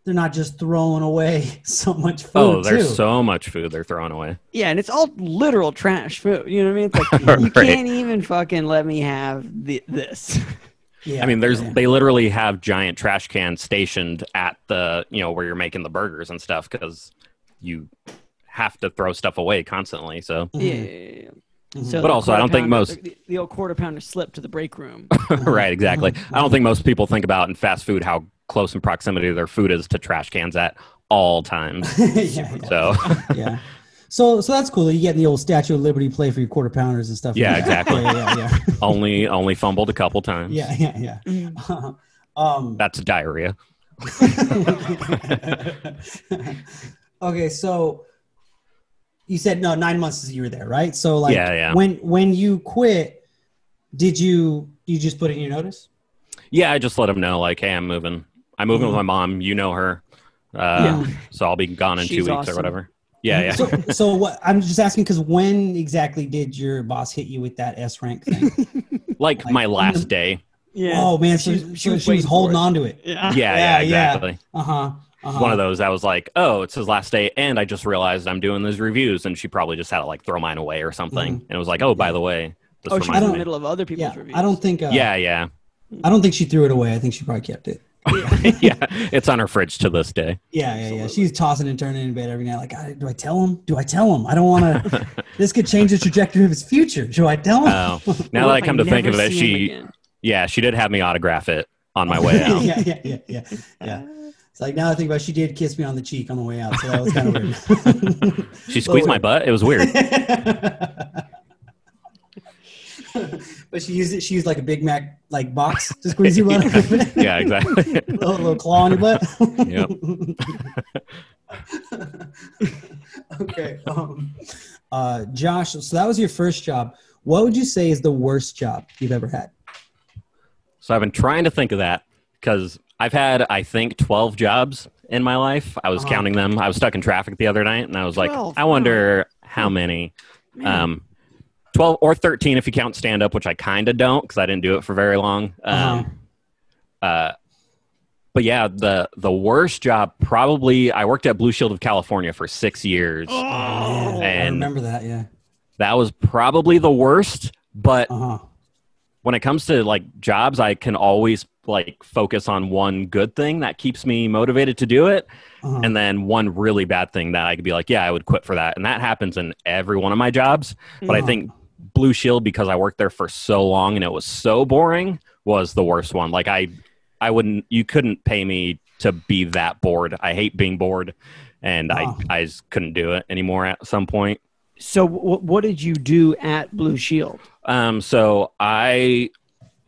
they're not just throwing away so much food. Oh, there's so much food they're throwing away. Yeah, and it's all literal trash food. You know what I mean? It's like you can't even fucking let me have this. Yeah, I mean, they literally have giant trash cans stationed at the where you're making the burgers and stuff because you have to throw stuff away constantly. So yeah. So but also, I don't think most the old quarter pounder slip to the break room. Right, exactly. I don't think most people think about in fast food how close in proximity their food is to trash cans at all times. So that's cool. You get the old Statue of Liberty play for your quarter pounders and stuff. Yeah, exactly. Yeah. Only fumbled a couple times. Yeah. That's diarrhea. Okay, so you said 9 months you were there, right? So like, yeah. When you quit, did you just put in your notice? Yeah, I just let them know, like, hey, I'm moving. I'm moving with my mom. You know her. So I'll be gone in 2 weeks awesome. or whatever. Yeah. So what? I'm just asking because when exactly did your boss hit you with that S rank thing? like my last day. Yeah. Oh man, so she was holding on to it. Yeah, exactly. Yeah. One of those. I was like, oh, it's his last day, and I just realized I'm doing these reviews, and she probably just had to like throw mine away or something. And it was like, oh, by the way, she's in the middle of other people's reviews. I don't think. Yeah. I don't think she threw it away. I think she probably kept it. Yeah, it's on her fridge to this day. Yeah. She's tossing and turning in bed every night. Like, do I tell him? I don't want to. This could change the trajectory of his future. Should I tell him? Oh, now that I come to think of it, she did have me autograph it on my way out. Yeah. It's like now I think about it, she did kiss me on the cheek on the way out, so that was kind of weird. She squeezed my butt. It was weird. But she used like a Big Mac like box to squeeze your butt. Yeah, exactly. little claw on your butt. Yep. Okay. Josh, so that was your first job. What would you say is the worst job you've ever had? So I've been trying to think of that because I've had, I think, 12 jobs in my life. I was counting them. I was stuck in traffic the other night, and I was like, I wonder how many. 12 or 13 if you count stand-up, which I kind of don't because I didn't do it for very long. But yeah, the worst job probably, I worked at Blue Shield of California for 6 years. And I remember that, yeah. That was probably the worst, but when it comes to like jobs, I can always like focus on one good thing that keeps me motivated to do it. And then one really bad thing that I could be like, yeah, I would quit for that. And that happens in every one of my jobs. But I think Blue Shield, because I worked there for so long and it was so boring, was the worst one. Like you couldn't pay me to be that bored. I hate being bored, and I just couldn't do it anymore at some point. So what did you do at Blue Shield? So my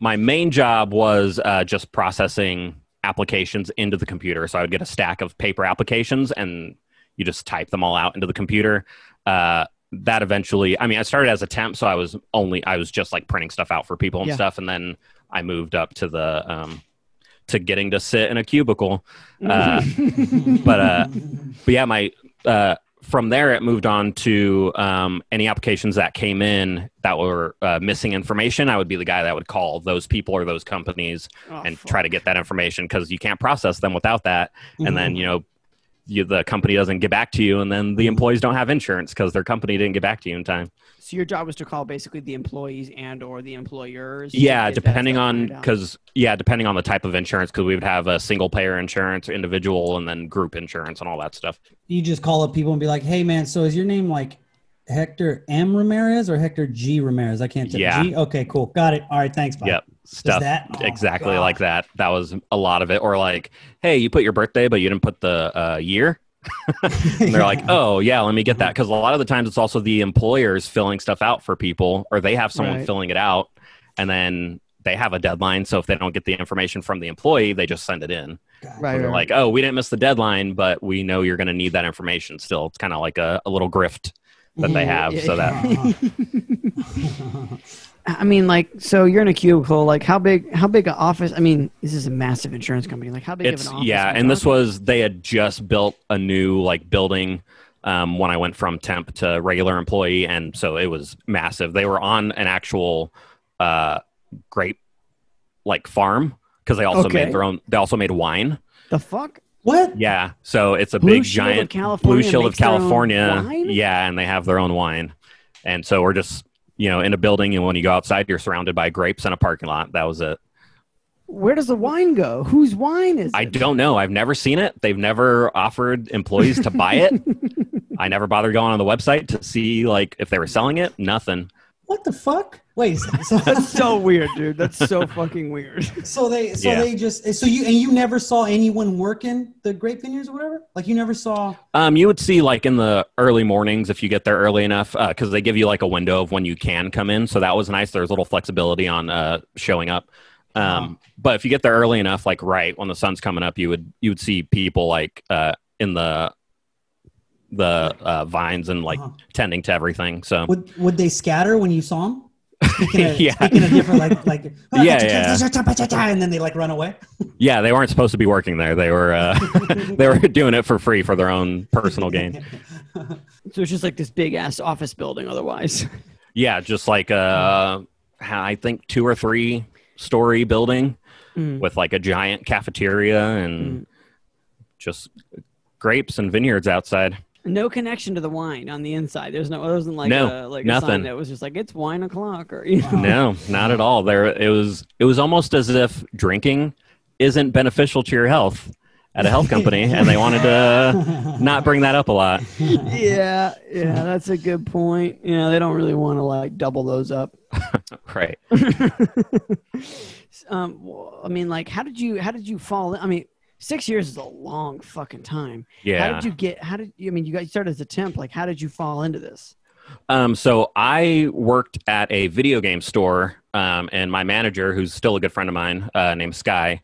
main job was just processing applications into the computer. So I would get a stack of paper applications and you just type them all out into the computer. That eventually, I mean, I started as a temp, so I was just like printing stuff out for people and stuff. And then I moved up to to getting to sit in a cubicle. But yeah, from there, it moved on to any applications that came in that were missing information. I would be the guy that would call those people or those companies and try to get that information, because you can't process them without that. And then, the company doesn't get back to you, and then the employees don't have insurance because their company didn't get back to you in time. So your job was to call basically the employees and or the employers? Yeah, depending on the type of insurance, because we would have a single payer insurance, individual, and then group insurance and all that stuff. You just call up people and be like, hey, man, so is your name like Hector M. Ramirez or Hector G. Ramirez? I can't tell. Yeah. G? Okay, cool. Got it. All right, thanks, bye. Yep. Stuff exactly like that. That was a lot of it. Or like, hey, you put your birthday, but you didn't put the year. And they're like, oh yeah, let me get that. Because a lot of the times it's also the employers filling stuff out for people, or they have someone filling it out, and then they have a deadline. So if they don't get the information from the employee, they just send it in. Right. They're like, oh, we didn't miss the deadline, but we know you're going to need that information still. It's kind of like a little grift that they have. So that I mean, like, so you're in a cubicle. Like, how big an office? I mean, this is a massive insurance company. Like, how big of an office? Yeah, and they had just built a new like building when I went from temp to regular employee, and so it was massive. They were on an actual grape like farm, because they also made their own. They also made wine. The fuck? What? Yeah, so it's a big giant Blue Shield of California. Yeah, and they have their own wine, and so we're just in a building, and when you go outside, you're surrounded by grapes in a parking lot. That was it. Where does the wine go? Whose wine is it? I don't know. I've never seen it. They've never offered employees to buy it. I never bothered going on the website to see like if they were selling it. Nothing. What the fuck? Wait, that's so weird, dude. That's so fucking weird. You never saw anyone working the grape vineyards or whatever? Like you never saw? You would see like in the early mornings if you get there early enough, because they give you like a window of when you can come in. So that was nice. There's a little flexibility on showing up. But if you get there early enough, like right when the sun's coming up, you would see people like in the vines and like tending to everything. So would they scatter when you saw them? Speaking of different and then they like run away. Yeah, they weren't supposed to be working there. They were they were doing it for free for their own personal gain. So it's just like this big ass office building otherwise. Yeah, just like I think 2 or 3 story building with like a giant cafeteria and just grapes and vineyards outside. No connection to the wine on the inside. It wasn't like nothing. A sign that was just like it's wine o'clock or No, not at all. It was almost as if drinking isn't beneficial to your health at a health company, and they wanted to not bring that up a lot. Yeah, that's a good point. Yeah, they don't really want to like double those up. Right. I mean, like, how did you fall in? I mean, 6 years is a long fucking time. Yeah. You guys started as a temp. Like, how did you fall into this? So I worked at a video game store, and my manager, who's still a good friend of mine, named Sky,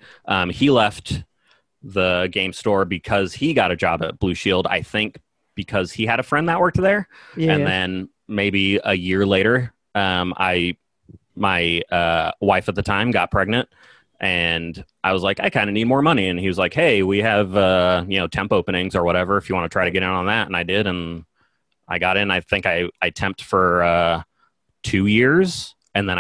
he left the game store because he got a job at Blue Shield, I think because he had a friend that worked there. Yeah. And then maybe a year later, my wife at the time got pregnant. And I was like, I kind of need more money. And he was like, hey, we have, temp openings or whatever, if you want to try to get in on that. And I did. And I got in. I think I temped for 2 years. And then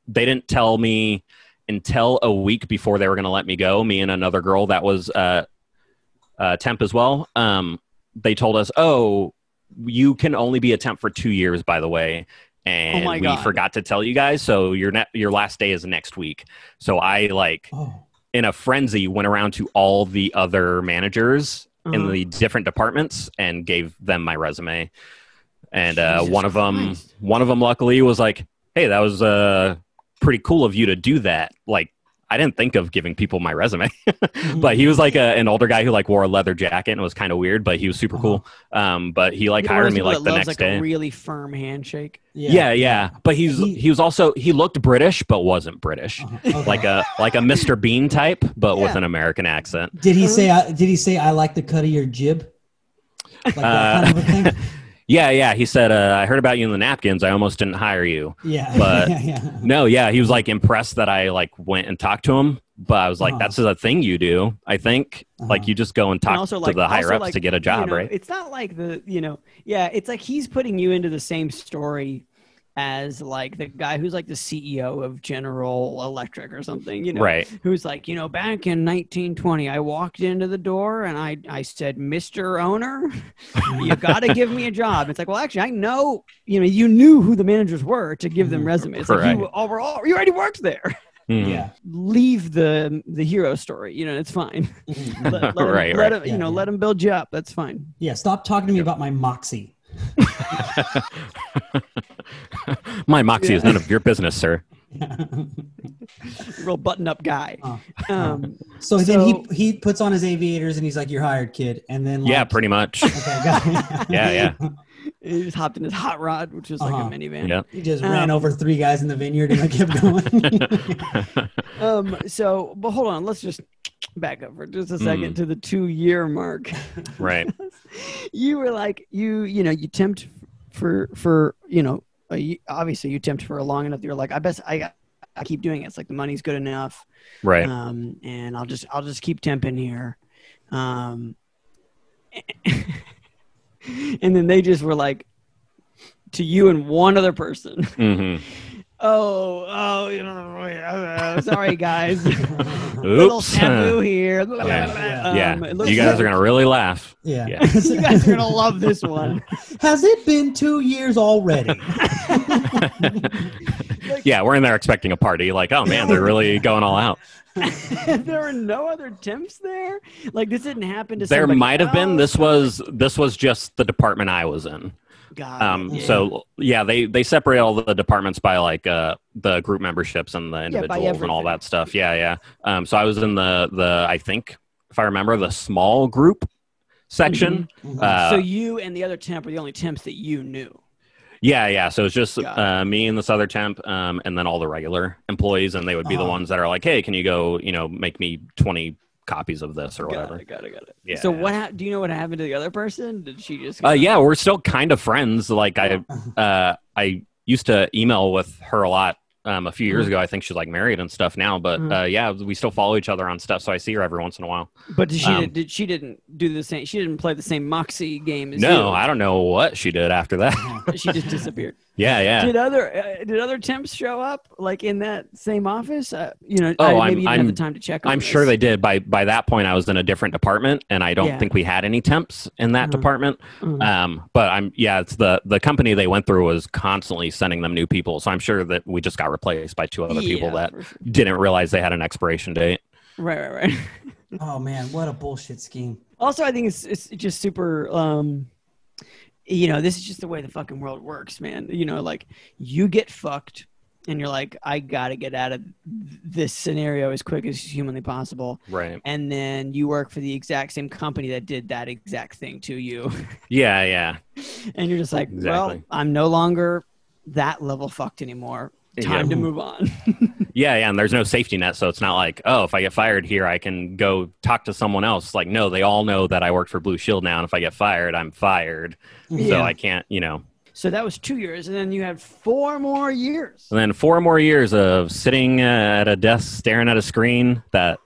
they didn't tell me until a week before they were going to let me go, me and another girl that was temp as well. They told us, oh, you can only be a temp for 2 years, by the way. And we forgot to tell you guys, so your last day is next week. So I in a frenzy went around to all the other managers in the different departments and gave them my resume. And one of them luckily was like, "Hey, that was pretty cool of you to do that." Like I didn't think of giving people my resume. But he was like an older guy who like wore a leather jacket and it was kind of weird, but he was super cool. But he like hired me like the next day. A really firm handshake. Yeah. But he was also, he looked British but wasn't British. Okay. Like a Mr. Bean type, but with an American accent. Did he say I like the cut of your jib? Like that kind of a thing? Yeah. He said, I heard about you in the napkins. I almost didn't hire you. Yeah. But no, he was like impressed that I like went and talked to him. But I was like, that's a thing you do, I think. Like you just go and talk to the higher ups to get a job, right? It's not like it's like he's putting you into the same story as like the guy who's like the CEO of General Electric or something, right? Who's like, back in 1920, I walked into the door and I said, Mr. Owner, you got to give me a job. It's like, well, actually, I know, you knew who the managers were to give them resumes. Like you already worked there. Yeah. Leave the hero story. It's fine. Let him build you up. That's fine. Yeah. Stop talking to me about my moxie. My moxie is none of your business, sir. Real button-up guy. So then he puts on his aviators and he's like, "You're hired, kid." And then pretty much. Okay, got it. Yeah. He just hopped in his hot rod, which was like a minivan. Yeah. He just ran over 3 guys in the vineyard and kept going. But hold on, let's just back up for just a second to the 2-year mark. Right. You were like, you tempt for obviously you tempt for a long enough. You're like, I keep doing it. It's like the money's good enough. Right. And I'll just keep temping here. And then they just were like, to you and one other person. Mm-hmm. Sorry guys. Little taboo here. Yeah. You guys are gonna really laugh. Yeah. You guys are gonna love this one. Has it been 2 years already? Yeah, we're in there expecting a party. Like, oh man, they're really going all out. There were no other temps there. Like this didn't happen to. There might have been. This else? was just the department I was in. So they separate all the departments by like the group memberships and the individuals and all that stuff. Yeah. So I was in the I think, if I remember, the small group section. So you and the other temp were the only temps that you knew. Yeah. So it's just me and this other temp, and then all the regular employees, and they would be the ones that are like, "Hey, can you go, make me 20 copies of this or whatever." Got it. Yeah. So do you know what happened to the other person? Did she just? Yeah, we're still kind of friends. Like I used to email with her a lot. A few years ago, I think she's like married and stuff now, but we still follow each other on stuff, so I see her every once in a while. But she didn't do the same? She didn't play the same Moxie game as you? No, I don't know what she did after that. She just disappeared. Yeah. Did other temps show up like in that same office? Maybe you didn't have the time to check on I'm this. sure they did. By that point, I was in a different department, and I don't think we had any temps in that department. But it's the company they went through was constantly sending them new people, so I'm sure that we just got replaced by 2 other people that didn't realize they had an expiration date. Right. Oh man, what a bullshit scheme. Also, I think it's just super. This is just the way the fucking world works, man. Like you get fucked and you're like, I got to get out of this scenario as quick as humanly possible. Right. And then you work for the exact same company that did that exact thing to you. Yeah. And you're just like, well, I'm no longer that level fucked anymore. Time to move on. Yeah, and there's no safety net, so it's not like, oh, if I get fired here, I can go talk to someone else. Like, no, they all know that I work for Blue Shield now, and if I get fired, I'm fired. So I can't, So that was 2 years, and then you had 4 more years. And then 4 more years of sitting at a desk, staring at a screen that,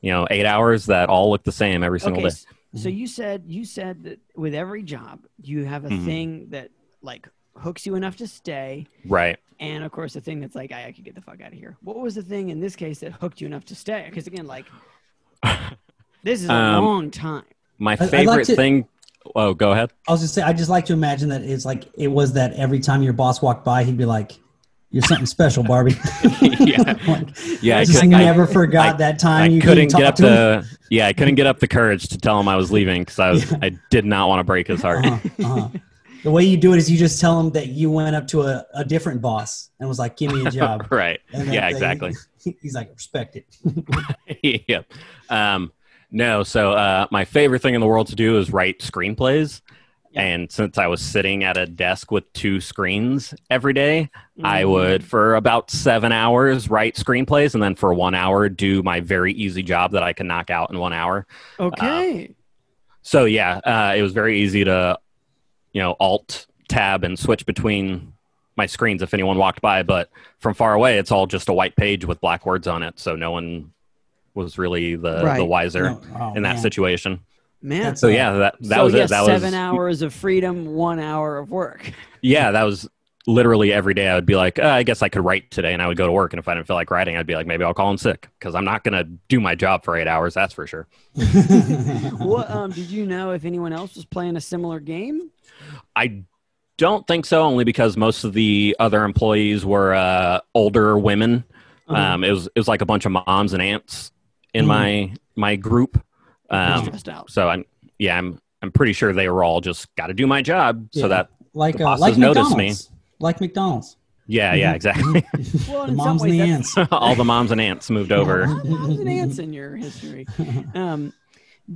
8 hours that all look the same every single day. So you said that with every job, you have a thing that like hooks you enough to stay. Right. And of course, the thing that's like, I could get the fuck out of here. What was the thing in this case that hooked you enough to stay? Because again, like, this is a long time. My favorite thing. Oh, go ahead. I was just saying, I just like to imagine that it's like it was that every time your boss walked by, he'd be like, "You're something special, Barbee." I just never forgot that time. I couldn't get up I couldn't get up the courage to tell him I was leaving because I did not want to break his heart. The way you do it is you just tell them that you went up to a different boss and was like, "Give me a job." Right. Yeah, exactly. He's like, respect it. Yeah. No, so my favorite thing in the world to do is write screenplays. Yeah. And since I was sitting at a desk with 2 screens every day, I would, for about 7 hours, write screenplays, and then for 1 hour, do my very easy job that I can knock out in 1 hour. Okay. So yeah, it was very easy to, alt tab and switch between my screens if anyone walked by. But from far away, it's all just a white page with black words on it. So no one was really the wiser in that situation. Man. So yeah, that was it. That 7 hours of freedom, 1 hour of work. Yeah, that was literally every day. I would be like, I guess I could write today, and I would go to work. And if I didn't feel like writing, I'd be like, maybe I'll call in sick because I'm not going to do my job for 8 hours. That's for sure. What did you know if anyone else was playing a similar game? I don't think so, only because most of the other employees were older women. It was like a bunch of moms and aunts in my group. So I'm pretty sure they were all just got to do my job so that the bosses notice me. Like McDonald's. Yeah, exactly. Well, the moms and the aunts. All the moms and aunts moved over. Moms and aunts in your history.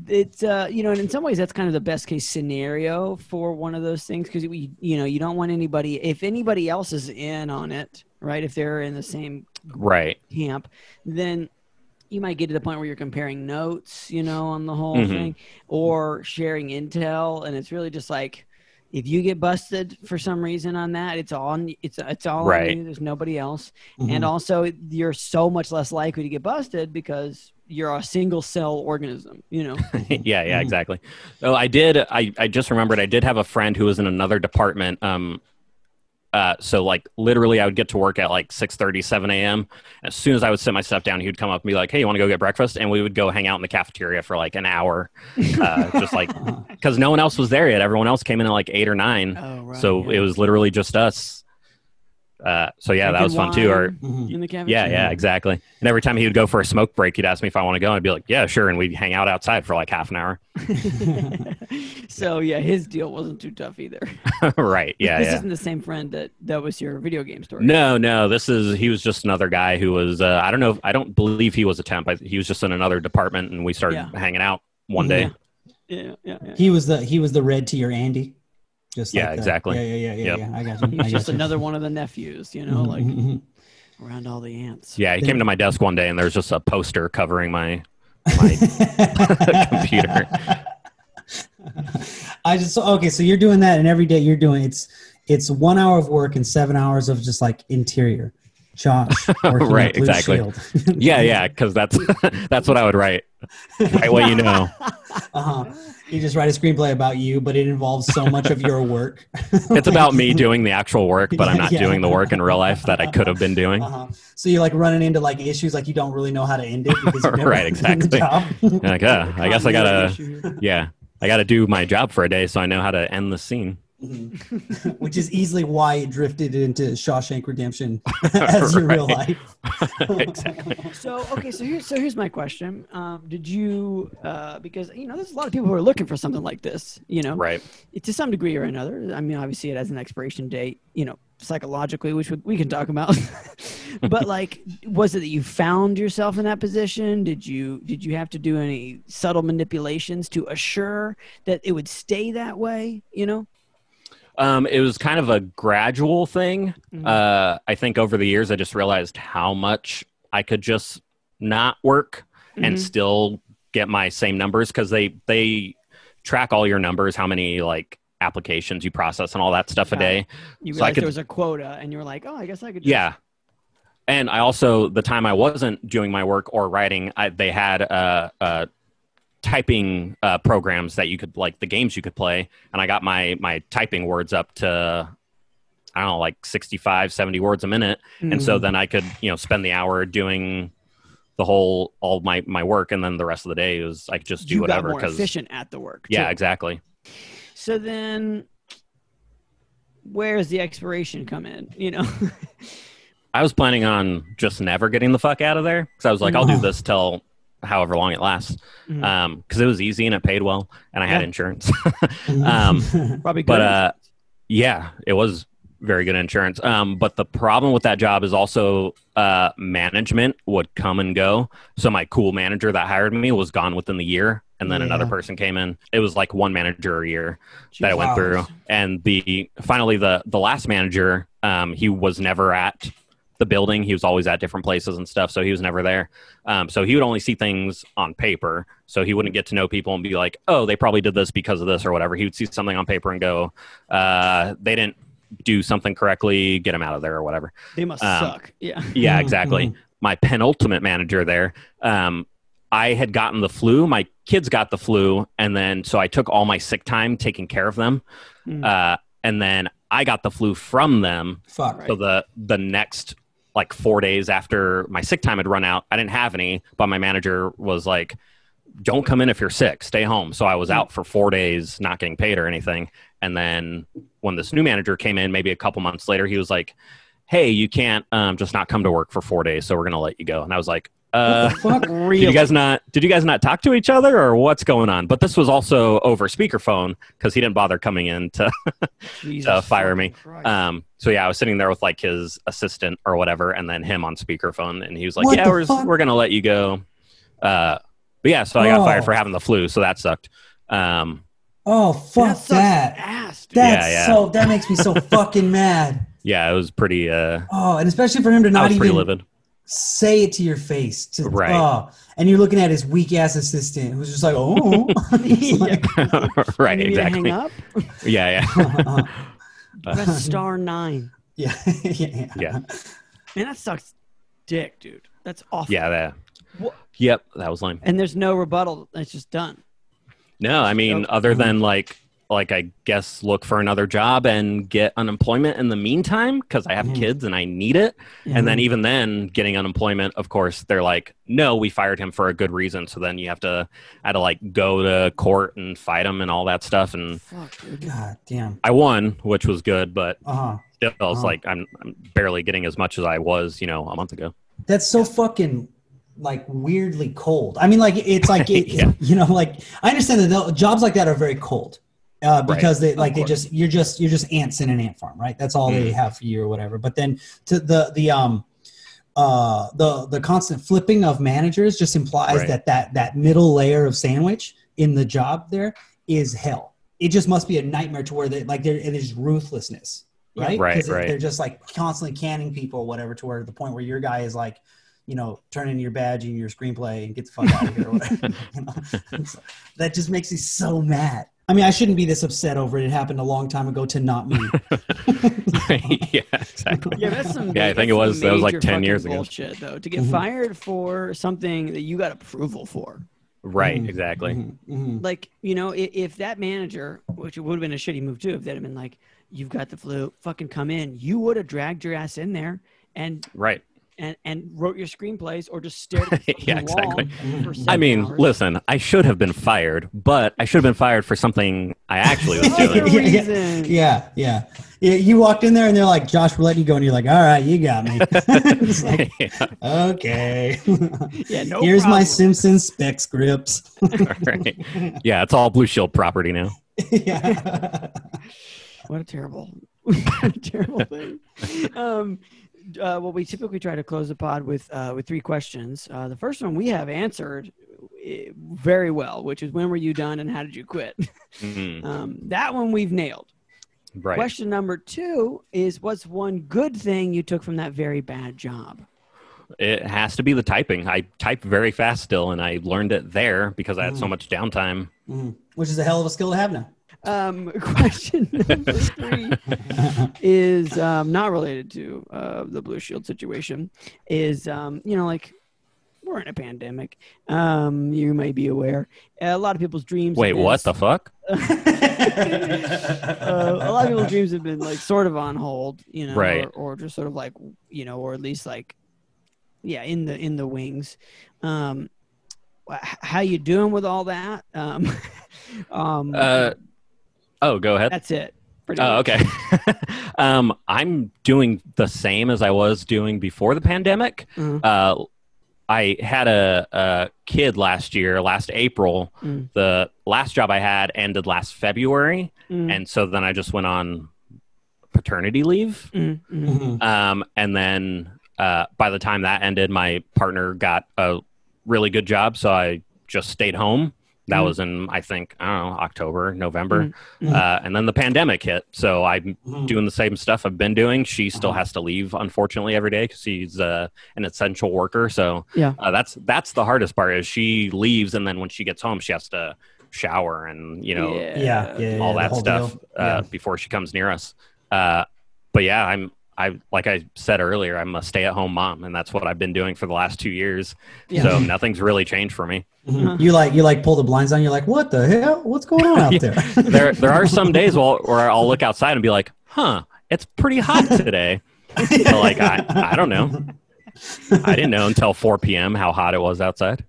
It's and in some ways that's kind of the best case scenario for one of those things because you don't want anybody, if anybody else is in on it, right? If they're in the same camp, then you might get to the point where you're comparing notes, on the whole thing, or sharing intel, and it's really just like if you get busted for some reason on that, it's all on you. There's nobody else, and also you're so much less likely to get busted because you're a single cell organism. Yeah, exactly. So I just remembered I did have a friend who was in another department. So like literally I would get to work at like 6:30, 7 a.m. As soon as I would sit my stuff down, he would come up and be like, hey, you want to go get breakfast? And we would go hang out in the cafeteria for like an hour. Just like, because no one else was there yet. Everyone else came in at like 8 or 9. Oh, right, so it was literally just us. So yeah, that was fun too. In the cafeteria. Yeah, exactly. And every time he would go for a smoke break, he'd ask me if I want to go. And I'd be like, yeah, sure. And we'd hang out outside for like half an hour. So yeah, his deal wasn't too tough either. Right. Yeah. This isn't the same friend that was your video game story. No. He was just another guy who was, I don't believe he was a temp. He was just in another department and we started hanging out one day. Yeah. He was the red to your Andy. Just exactly. Yeah. I got you. He's just another one of the nephews, like around all the ants. Yeah, he came to my desk one day and there's just a poster covering my computer. So you're doing that, and every day you're doing it's 1 hour of work and 7 hours of just like interior. Josh, right? Exactly. Yeah, because that's what I would write. Write what you know. You just write a screenplay about you, but it involves so much of your work. It's about me doing the actual work, but I'm not doing the work in real life that I could have been doing. So you're like running into like issues like you don't really know how to end it because you've never right, exactly. Like, I guess I gotta do my job for a day so I know how to end the scene. Which is easily why it drifted into Shawshank Redemption as your real life. Exactly. So here's my question. Did you because there's a lot of people who are looking for something like this, right, to some degree or another. I mean, obviously it has an expiration date, psychologically, which we can talk about. But like, was it that you found yourself in that position? Did you have to do any subtle manipulations to assure that it would stay that way? It was kind of a gradual thing. I think over the years, I just realized how much I could just not work and still get my same numbers because they track all your numbers, how many like applications you process and all that stuff a day. You realized there was a quota and you were like, oh, I guess I could just... Yeah. And I also, the time I wasn't doing my work or writing, they had typing programs that you could, like the games you could play, and I got my typing words up to, I don't know, like 65, 70 words a minute. And so then I could, spend the hour doing all my work, and then the rest of the day was I could just do whatever. You got more efficient at the work. Yeah, too. exactly. So then where's the expiration come in? I was planning on just never getting the fuck out of there because I was like, I'll do this till however long it lasts, because it was easy and it paid well and I had insurance. Probably good. But yeah, it was very good insurance. But the problem with that job is also management would come and go. So my cool manager that hired me was gone within the year. And then another person came in. It was like one manager a year that I went through. And finally the last manager, he was never at the building. He was always at different places and stuff. So he was never there. So he would only see things on paper. So he wouldn't get to know people and be like, oh, they probably did this because of this or whatever. He would see something on paper and go, they didn't do something correctly, get them out of there or whatever. They must suck. Yeah. Yeah, exactly. My penultimate manager there, I had gotten the flu. My kids got the flu. And then, so I took all my sick time taking care of them. And then I got the flu from them. So the next like 4 days after my sick time had run out, I didn't have any, but my manager was like, don't come in if you're sick, stay home. So I was out for 4 days, not getting paid or anything. And then when this new manager came in, maybe a couple months later, he was like, hey, you can't just not come to work for 4 days. So we're going to let you go. And I was like, did you guys not talk to each other or what's going on? But this was also over speakerphone because he didn't bother coming in to, to fire me. So yeah, I was sitting there with like his assistant or whatever, and then him on speakerphone, and he was like, "Yeah, we're gonna let you go." But yeah, so I got fired for having the flu, so that sucked. Oh fuck that! Ass, so that makes me so fucking mad. Yeah, it was pretty. And especially for him to not even livid. Say it to your face, right? And you're looking at his weak ass assistant who's just like, oh, like, right, exactly. Hang up? Yeah. Press star 9. Yeah. Man, that sucks, dick, dude. That's awful. Yeah, Yep, that was lame. And there's no rebuttal. It's just done. No, I mean, other than like I guess look for another job and get unemployment in the meantime because I have kids and I need it. And then even then getting unemployment, of course, they're like, no, we fired him for a good reason. So then I had to like go to court and fight him and all that stuff. And God damn, I won, which was good, but still it's like I'm barely getting as much as I was, a month ago. That's so fucking like weirdly cold. I mean, like it's like, like I understand that jobs like that are very cold. Because you're just ants in an ant farm, right? That's all they have for you or whatever. But then to the constant flipping of managers just implies that middle layer of sandwich in the job there is hell. It just must be a nightmare to where there's ruthlessness, right? Right. They're just like constantly canning people or whatever to where the point where your guy is like, turn in your badge and your screenplay and get the fuck out of here or whatever. So that just makes me so mad. I mean, I shouldn't be this upset over it. It happened a long time ago to not me. Yeah, exactly. Yeah, that's some. Yeah, I think that was like 10 years ago. Bullshit, though, to get fired for something that you got approval for. Right, exactly. Like, if that manager, which it would have been a shitty move too, if they'd have been like, "You've got the flu, fucking come in," you would have dragged your ass in there and and wrote your screenplays or just stared at the yeah, exactly. wall for 7 I mean, hours. listen, I should have been fired, but I should have been fired for something I actually was doing. Yeah. You walked in there and they're like, Josh, we're letting you go. And you're like, all right, you got me. It's like, okay. No Here's problem. my Simpsons spec scripts. Right. Yeah, it's all Blue Shield property now. Yeah. What a terrible thing. Well, we typically try to close the pod with 3 questions. The first one we have answered very well, which is when were you done and how did you quit? That one we've nailed. Right. Question number 2 is what's one good thing you took from that very bad job? It has to be the typing. I type very fast still, and I learned it there because I had so much downtime. Which is a hell of a skill to have now. Question number 3 is not related to the Blue Shield situation. Is like we're in a pandemic. You may be aware. A lot of people's dreams. Wait, what the fuck? A lot of people's dreams have been like sort of on hold, right? Or just sort of like or at least like in the wings. How you doing with all that? Oh, go ahead. That's it. Okay. I'm doing the same as I was doing before the pandemic. I had a kid last April. The last job I had ended last February. And so then I just went on paternity leave. Mm-hmm. And then by the time that ended, my partner got a really good job, so I just stayed home. That was in, I think, I don't know, October, November. And then the pandemic hit. So I'm doing the same stuff I've been doing. She still has to leave, unfortunately, every day because she's an essential worker. So that's the hardest part is she leaves. And then when she gets home, she has to shower and, all that stuff before she comes near us. But yeah, like I said earlier, I'm a stay-at-home mom, and that's what I've been doing for the last 2 years. So nothing's really changed for me. You like pull the blinds down. You're like, what the hell? What's going on out there? There are some days where I'll look outside and be like, it's pretty hot today. But like I don't know. I didn't know until 4 p.m. how hot it was outside.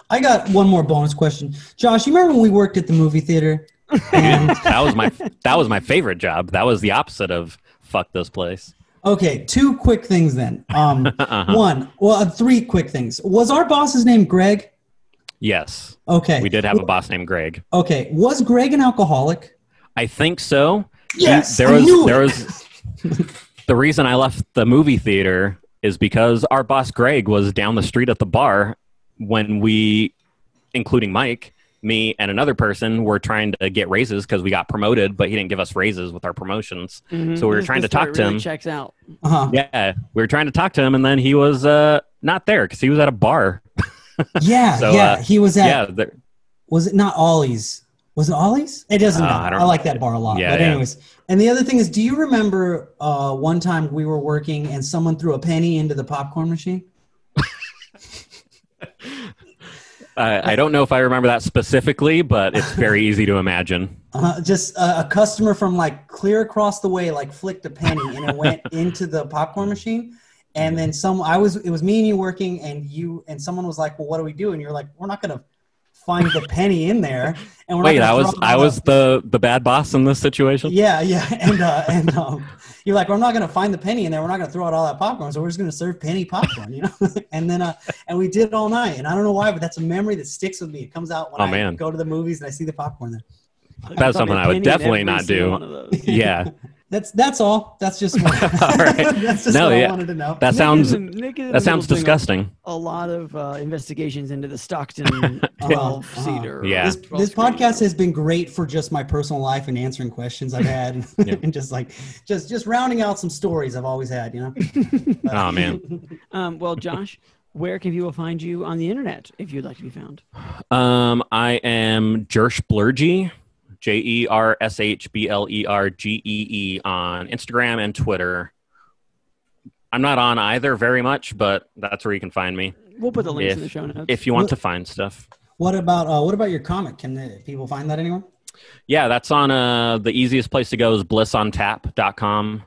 I got one more bonus question, Josh. You remember when we worked at the movie theater? That was my favorite job. That was the opposite of fuck this place. Okay, 2 quick things then. Three quick things. Was our boss's name Greg? Yes. Okay. We did have a boss named Greg. Okay. Was Greg an alcoholic? I think so. Yes. There was the reason I left the movie theater is because our boss Greg was down the street at the bar when we, including Mike, me and another person were trying to get raises because we got promoted, but he didn't give us raises with our promotions. So we were trying to talk to him. Checks out. Yeah, we were trying to talk to him, and then he was not there because he was at a bar. He was at. Was it not Ollie's? Was it Ollie's? It doesn't matter. I like that bar a lot. Yeah, but anyways, and the other thing is, do you remember one time we were working and someone threw a penny into the popcorn machine? I don't know if I remember that specifically, but it's very easy to imagine. Just a customer from like clear across the way, like flicked a penny and it went into the popcorn machine. And then it was me and you working and someone was like, well, what do we do? And you're like, we're not going to find the penny in there. And we're I was the bad boss in this situation. Yeah. And you're like, well, I'm not going to find the penny in there. We're not going to throw out all that popcorn. So we're just going to serve penny popcorn, And then, and we did it all night. And I don't know why, but that's a memory that sticks with me. It comes out when I go to the movies and I see the popcorn there. That's something I would definitely not do. Yeah. That's all. That's just what, all right. That's just what I wanted to know. That sounds disgusting. A lot of investigations into the Stockton 12-seater. Yeah. This podcast has been great for just my personal life and answering questions I've had, and just rounding out some stories I've always had. Oh man. Well, Josh, where can people find you on the internet if you'd like to be found? I am Josh Barbee. JERSHBLERGEE on Instagram and Twitter. I'm not on either very much, but that's where you can find me. We'll put the links in the show notes. If you want to find stuff. What about your comic? Can people find that anywhere? Yeah, that's on the easiest place to go is blissontap.com.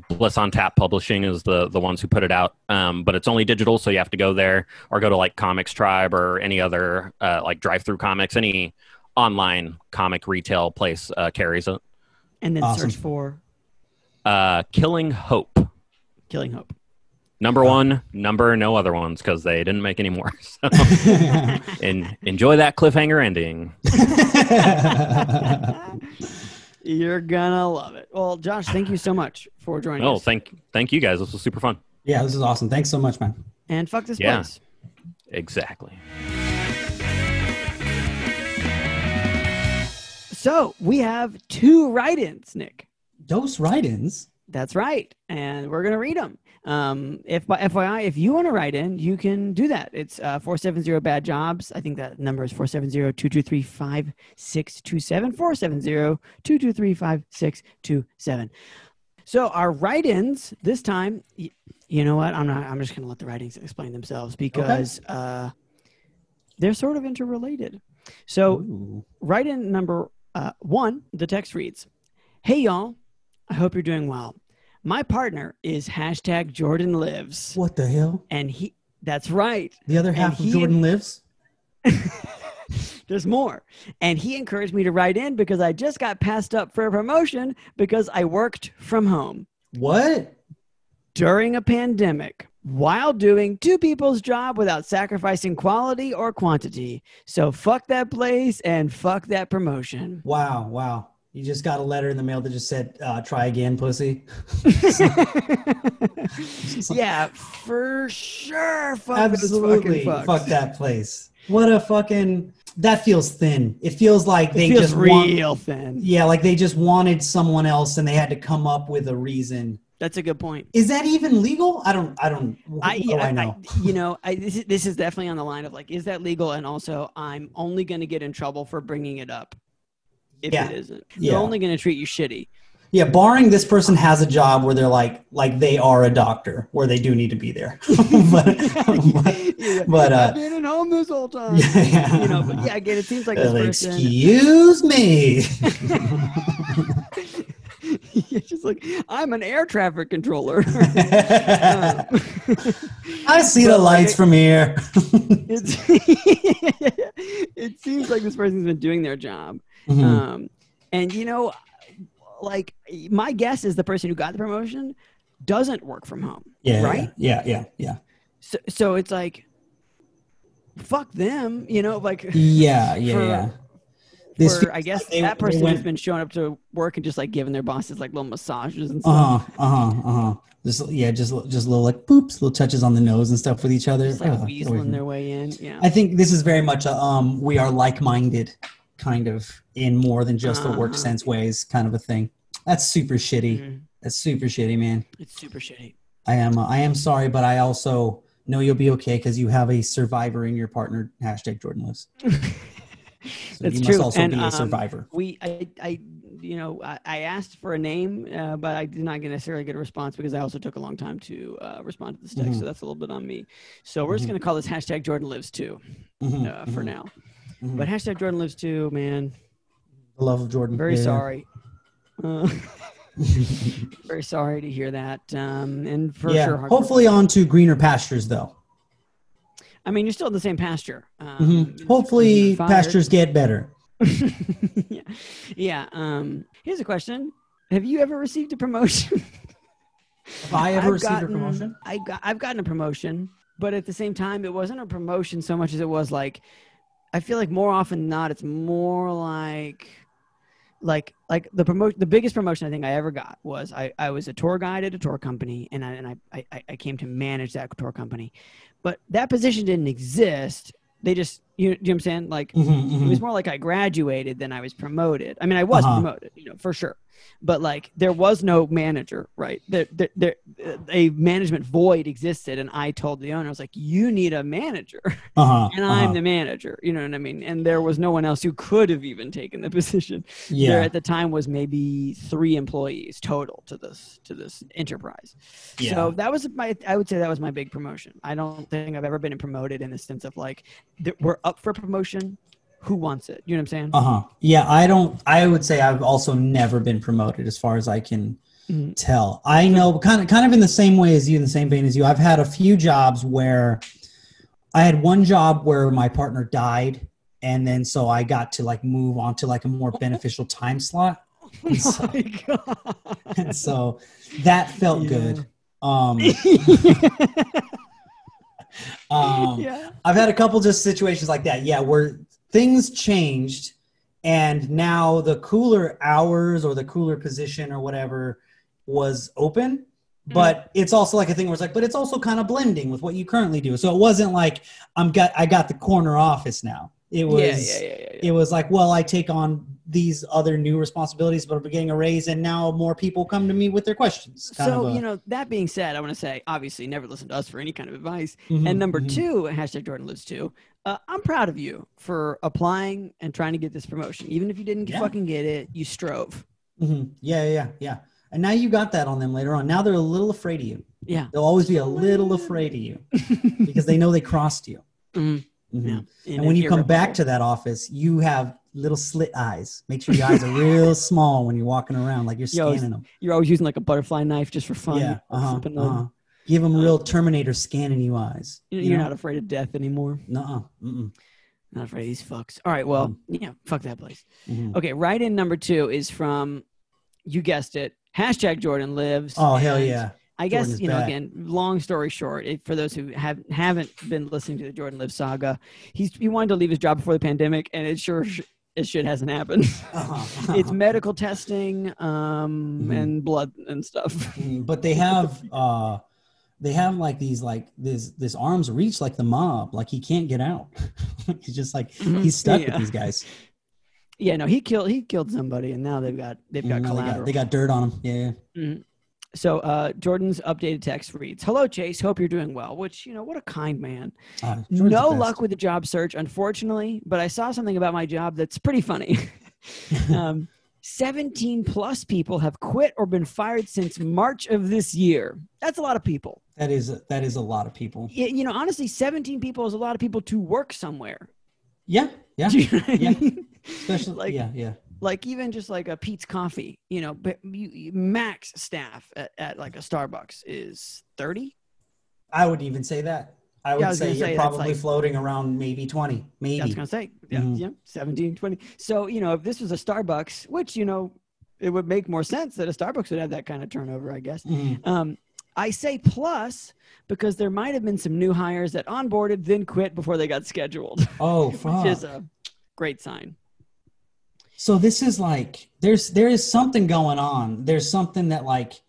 Bliss on Tap Publishing is the ones who put it out. But it's only digital, so you have to go there or go to like Comics Tribe or any other like Drive-Thru Comics, any online comic retail place carries it. And then search for Killing Hope. Killing Hope. Number one, no other ones because they didn't make any more. So. And enjoy that cliffhanger ending. You're gonna love it. Well, Josh, thank you so much for joining us. Thank you guys. This was super fun. Yeah, this is awesome. Thanks so much, man. And fuck this place. Exactly. So we have 2 write-ins, Nick. Those write-ins? That's right. And we're going to read them. FYI, if you want to write in, you can do that. It's 470 Bad Jobs. I think that number is 470-223-5627. 470-223-5627. So our write-ins this time, you know what? I'm just going to let the writings explain themselves because they're sort of interrelated. So write-in number 1, the text reads, "Hey y'all, I hope you're doing well. My partner is #Jordan Lives." What the hell? And that's right. The other half of Jordan Lives? There's more. And he encouraged me to write in because I just got passed up for a promotion because I worked from home. What? During a pandemic, while doing 2 people's job without sacrificing quality or quantity. So fuck that place and fuck that promotion. Wow. You just got a letter in the mail that just said, try again, pussy. Yeah, for sure. Fuck Absolutely. Fuck that place. What a fucking, that feels thin. It feels like they just real thin. Yeah, like they just wanted someone else and they had to come up with a reason. That's a good point. Is that even legal? I don't know. This is definitely on the line of like, is that legal? And also, I'm only going to get in trouble for bringing it up if it isn't. They're only going to treat you shitty. Yeah, barring this person has a job where they're like they are a doctor, where they do need to be there. but I've been at home this whole time. But again, it seems like this person. Excuse me. It's just like, I'm an air traffic controller. I see the lights from here. It seems like this person's been doing their job. Mm-hmm. And like my guess is the person who got the promotion doesn't work from home. Right? Yeah. So it's like, fuck them, like. Yeah. I guess that person has been showing up to work and just like giving their bosses like little massages and stuff. Just little like poops, little touches on the nose and stuff with each other. Just like weaseling their way in. Yeah. I think this is very much a we are like-minded kind of in more than just the work sense ways kind of a thing. That's super shitty. Mm-hmm. That's super shitty, man. It's super shitty. I am sorry, but I also know you'll be okay because you have a survivor in your partner. # Jordan lives. So that's you true. Must also be a survivor. I asked for a name, but I did not necessarily get a response because I also took a long time to respond to this text. Mm-hmm. So that's a little bit on me. So we're just going to call this # Jordan lives too for now. Mm-hmm. But # Jordan lives too, man. The love of Jordan. Very sorry. Very sorry to hear that. And for sure. Hopefully on to greener pastures though. I mean, you're still in the same pasture. Hopefully pastures get better. Yeah. Here's a question. Have you ever received a promotion? Have I ever received a promotion? I've gotten a promotion, but at the same time, it wasn't a promotion so much as it was like, I feel like more often than not, it's more like the biggest promotion I think I ever got was I was a tour guide at a tour company, and I came to manage that tour company. But that position didn't exist. They just, you know what I'm saying? Like, it was more like I graduated than I was promoted. I mean, I was promoted, for sure. But like, there was no manager, right? A management void existed. And I told the owner, I was like, you need a manager. And I'm the manager, you know what I mean? And there was no one else who could have even taken the position. Yeah. There at the time was maybe 3 employees total to this enterprise. Yeah. So that was I would say that was my big promotion. I don't think I've ever been promoted in the sense of like, we're up for promotion. Who wants it? You know what I'm saying? Yeah, I would say I've also never been promoted as far as I can tell. I know kind of in the same way as you, in the same vein as you. I've had a few jobs where I had one job where my partner died, and then so I got to like move on to like a more beneficial time slot. And so, my God. And so that felt good. I've had a couple just situations like that. Yeah, where things changed and now the cooler hours or the cooler position or whatever was open. But it's also like a thing where it's like, but it's also kind of blending with what you currently do. So it wasn't like I got the corner office now. It was it was like, well, I take on these other new responsibilities, but I'm getting a raise, and now more people come to me with their questions. So, that being said, I want to say, obviously, never listen to us for any kind of advice. And number 2, # Jordan lives too. I'm proud of you for applying and trying to get this promotion. Even if you didn't fucking get it, you strove. Yeah. And now you got that on them later on. Now they're a little afraid of you. Yeah. They'll always be a little afraid of you because they know they crossed you. Yeah. And when you come back to that office, you have little slit eyes. Make sure your eyes are real small when you're walking around, like you're scanning them. You're always using like a butterfly knife just for fun. Yeah. Give them real Terminator scanning you eyes. You're not afraid of death anymore. No. Not afraid of these fucks. All right. Well, fuck that place. Okay. Write-in number 2 is from, you guessed it, # Jordan lives. Oh, hell yeah. I guess, again, long story short, for those who haven't been listening to the Jordan Lives saga, he wanted to leave his job before the pandemic, and it sure As shit hasn't happened. It's medical testing and blood and stuff. But they have like this arm's reach like the mob. Like he can't get out. He's just like he's stuck with these guys. Yeah, no, he killed somebody, and now they've got collateral. They got dirt on him. Yeah. Mm-hmm. So Jordan's updated text reads, "Hello, Chase. Hope you're doing well." Which, what a kind man. No luck with the job search, unfortunately, but I saw something about my job that's pretty funny. 17 plus people have quit or been fired since March of this year. That's a lot of people. That is a lot of people. Yeah, honestly, 17 people is a lot of people to work somewhere. Yeah. Do you know what I mean? Especially, yeah. Like even just like a Pete's Coffee, but max staff at like a Starbucks is 30. I would even say that. I would say you're probably floating around maybe 20, maybe. I was going to say, yeah, 17, 20. So, if this was a Starbucks, which, it would make more sense that a Starbucks would have that kind of turnover, I guess. I say plus because there might have been some new hires that onboarded, then quit before they got scheduled. Oh, fuck. Which is a great sign. So this is like, there is something going on. There's something that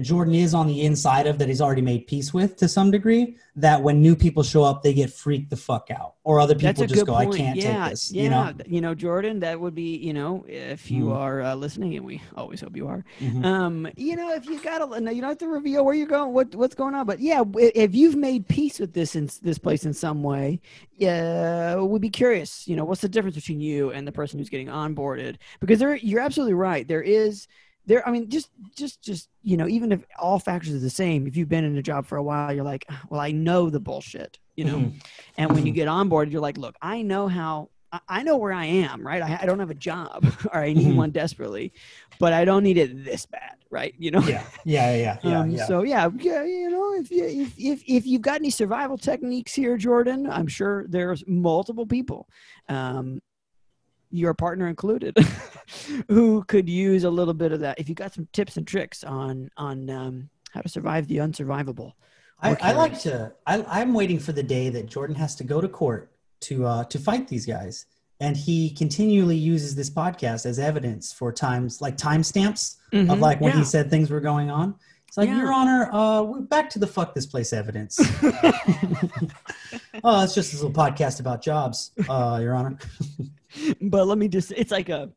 Jordan is on the inside of that he's already made peace with to some degree, that when new people show up, they get freaked the fuck out, or other people just go, point. I can't take this. Yeah. Jordan, that would be, if you are listening, and we always hope you are, if you got to, you don't have to reveal where you're going, what's going on. But yeah, if you've made peace with this place in some way, we'd be curious, what's the difference between you and the person who's getting onboarded? Because you're absolutely right. Just even if all factors are the same, if you've been in a job for a while, you're like, well, I know the bullshit, and when you get on board, you're like, look, I know where I am, right? I don't have a job, or I need one desperately, but I don't need it this bad, right? Yeah. So if you've got any survival techniques here, Jordan, I'm sure there's multiple people, your partner included, who could use a little bit of that. If you got some tips and tricks on how to survive the unsurvivable. I'm waiting for the day that Jordan has to go to court to fight these guys. And he continually uses this podcast as evidence for timestamps of when he said things were going on. It's like, Your Honor, we're back to the fuck this place evidence. It's just this little podcast about jobs, Your Honor. But let me it's like the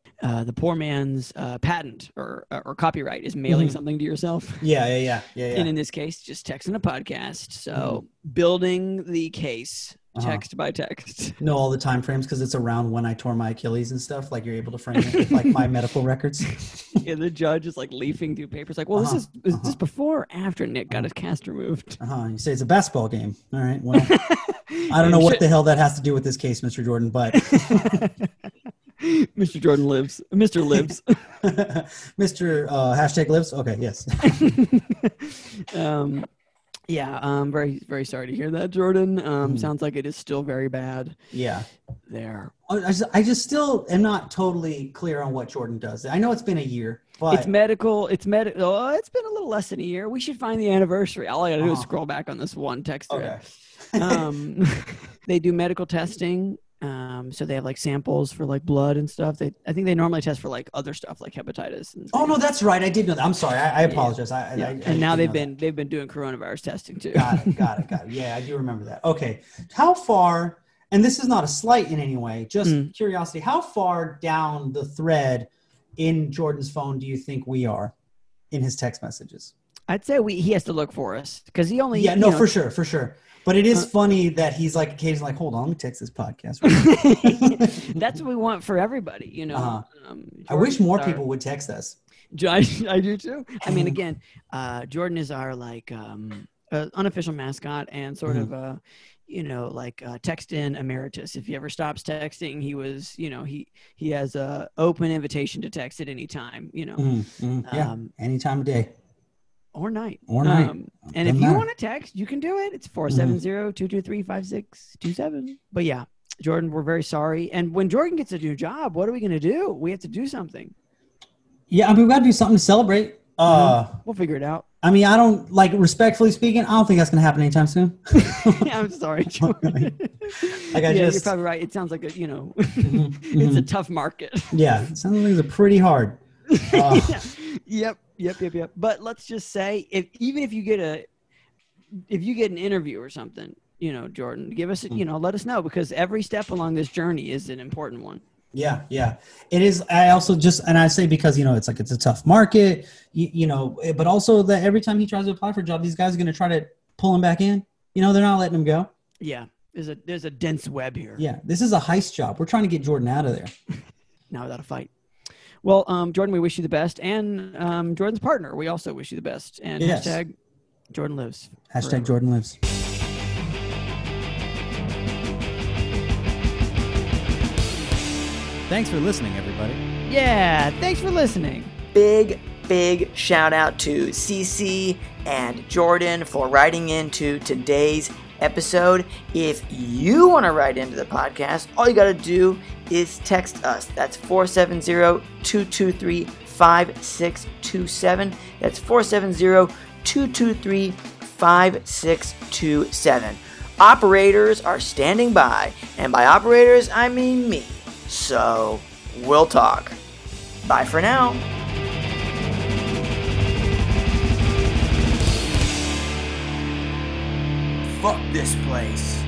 poor man's patent or copyright is mailing something to yourself. Yeah. And in this case, just texting a podcast. So building the case text by text. Know all the time frames because it's around when I tore my Achilles and stuff. Like you're able to frame it with like my medical records. Yeah, the judge is like leafing through papers. Like, well, is this before or after Nick got his cast removed? You say it's a basketball game. All right. Well, I don't know what the hell that has to do with this case, Mr. Jordan, but Mr. Jordan lives. Mr. lives. Mr. Hashtag lives. Okay. Yes. Yeah, I'm very, very sorry to hear that, Jordan. Sounds like it is still very bad. Yeah. There. I just still am not totally clear on what Jordan does. I know it's been a year, but it's medical. It's been a little less than a year. We should find the anniversary. All I got to do is scroll back on this one text thread. Okay. They do medical testing. So they have like samples for like blood and stuff. I think they normally test for like other stuff like hepatitis. No, that's right. I did know that. I'm sorry. I apologize. And now they've been doing coronavirus testing too. Got it. Yeah, I do remember that. Okay. How far, and this is not a slight in any way, just curiosity, how far down the thread in Jordan's phone do you think we are in his text messages? I'd say he has to look for us because he only. Yeah, no, for sure. But it is funny that he's like occasionally like, hold on, let me text this podcast. That's what we want for everybody, I wish more people would text us. I do too. I mean, again, Jordan is our like unofficial mascot and sort of text in emeritus. If he ever stops texting, he was, he has a open invitation to text at any time. Any time of day. Or night. And if you want to text, you can do it. It's 470-223-5627. But yeah, Jordan, we're very sorry. And when Jordan gets a new job, what are we going to do? We have to do something. Yeah, I mean, we got to do something to celebrate. We'll figure it out. I mean, I don't like, respectfully speaking, I don't think that's gonna happen anytime soon. I'm sorry, Jordan. You're probably right. It sounds like it's a tough market. Yeah, it sounds like it's pretty hard. Yep. But let's just say, even if you get an interview or something, Jordan, give us, let us know, because every step along this journey is an important one. Yeah, it is. I also I say, because, it's a tough market, but also that every time he tries to apply for a job, these guys are going to try to pull him back in. They're not letting him go. Yeah. There's a dense web here. Yeah. This is a heist job. We're trying to get Jordan out of there. Now without a fight. Well, Jordan, we wish you the best. And Jordan's partner, we also wish you the best. And hashtag Jordan lives. Hashtag forever. Jordan lives. Thanks for listening, everybody. Yeah, thanks for listening. Big shout out to CC and Jordan for writing into today's episode. If you want to write into the podcast, all you got to do is text us. That's 470-223-5627. That's 470-223-5627. Operators are standing by, and by operators, I mean me. So, we'll talk. Bye for now. Fuck this place.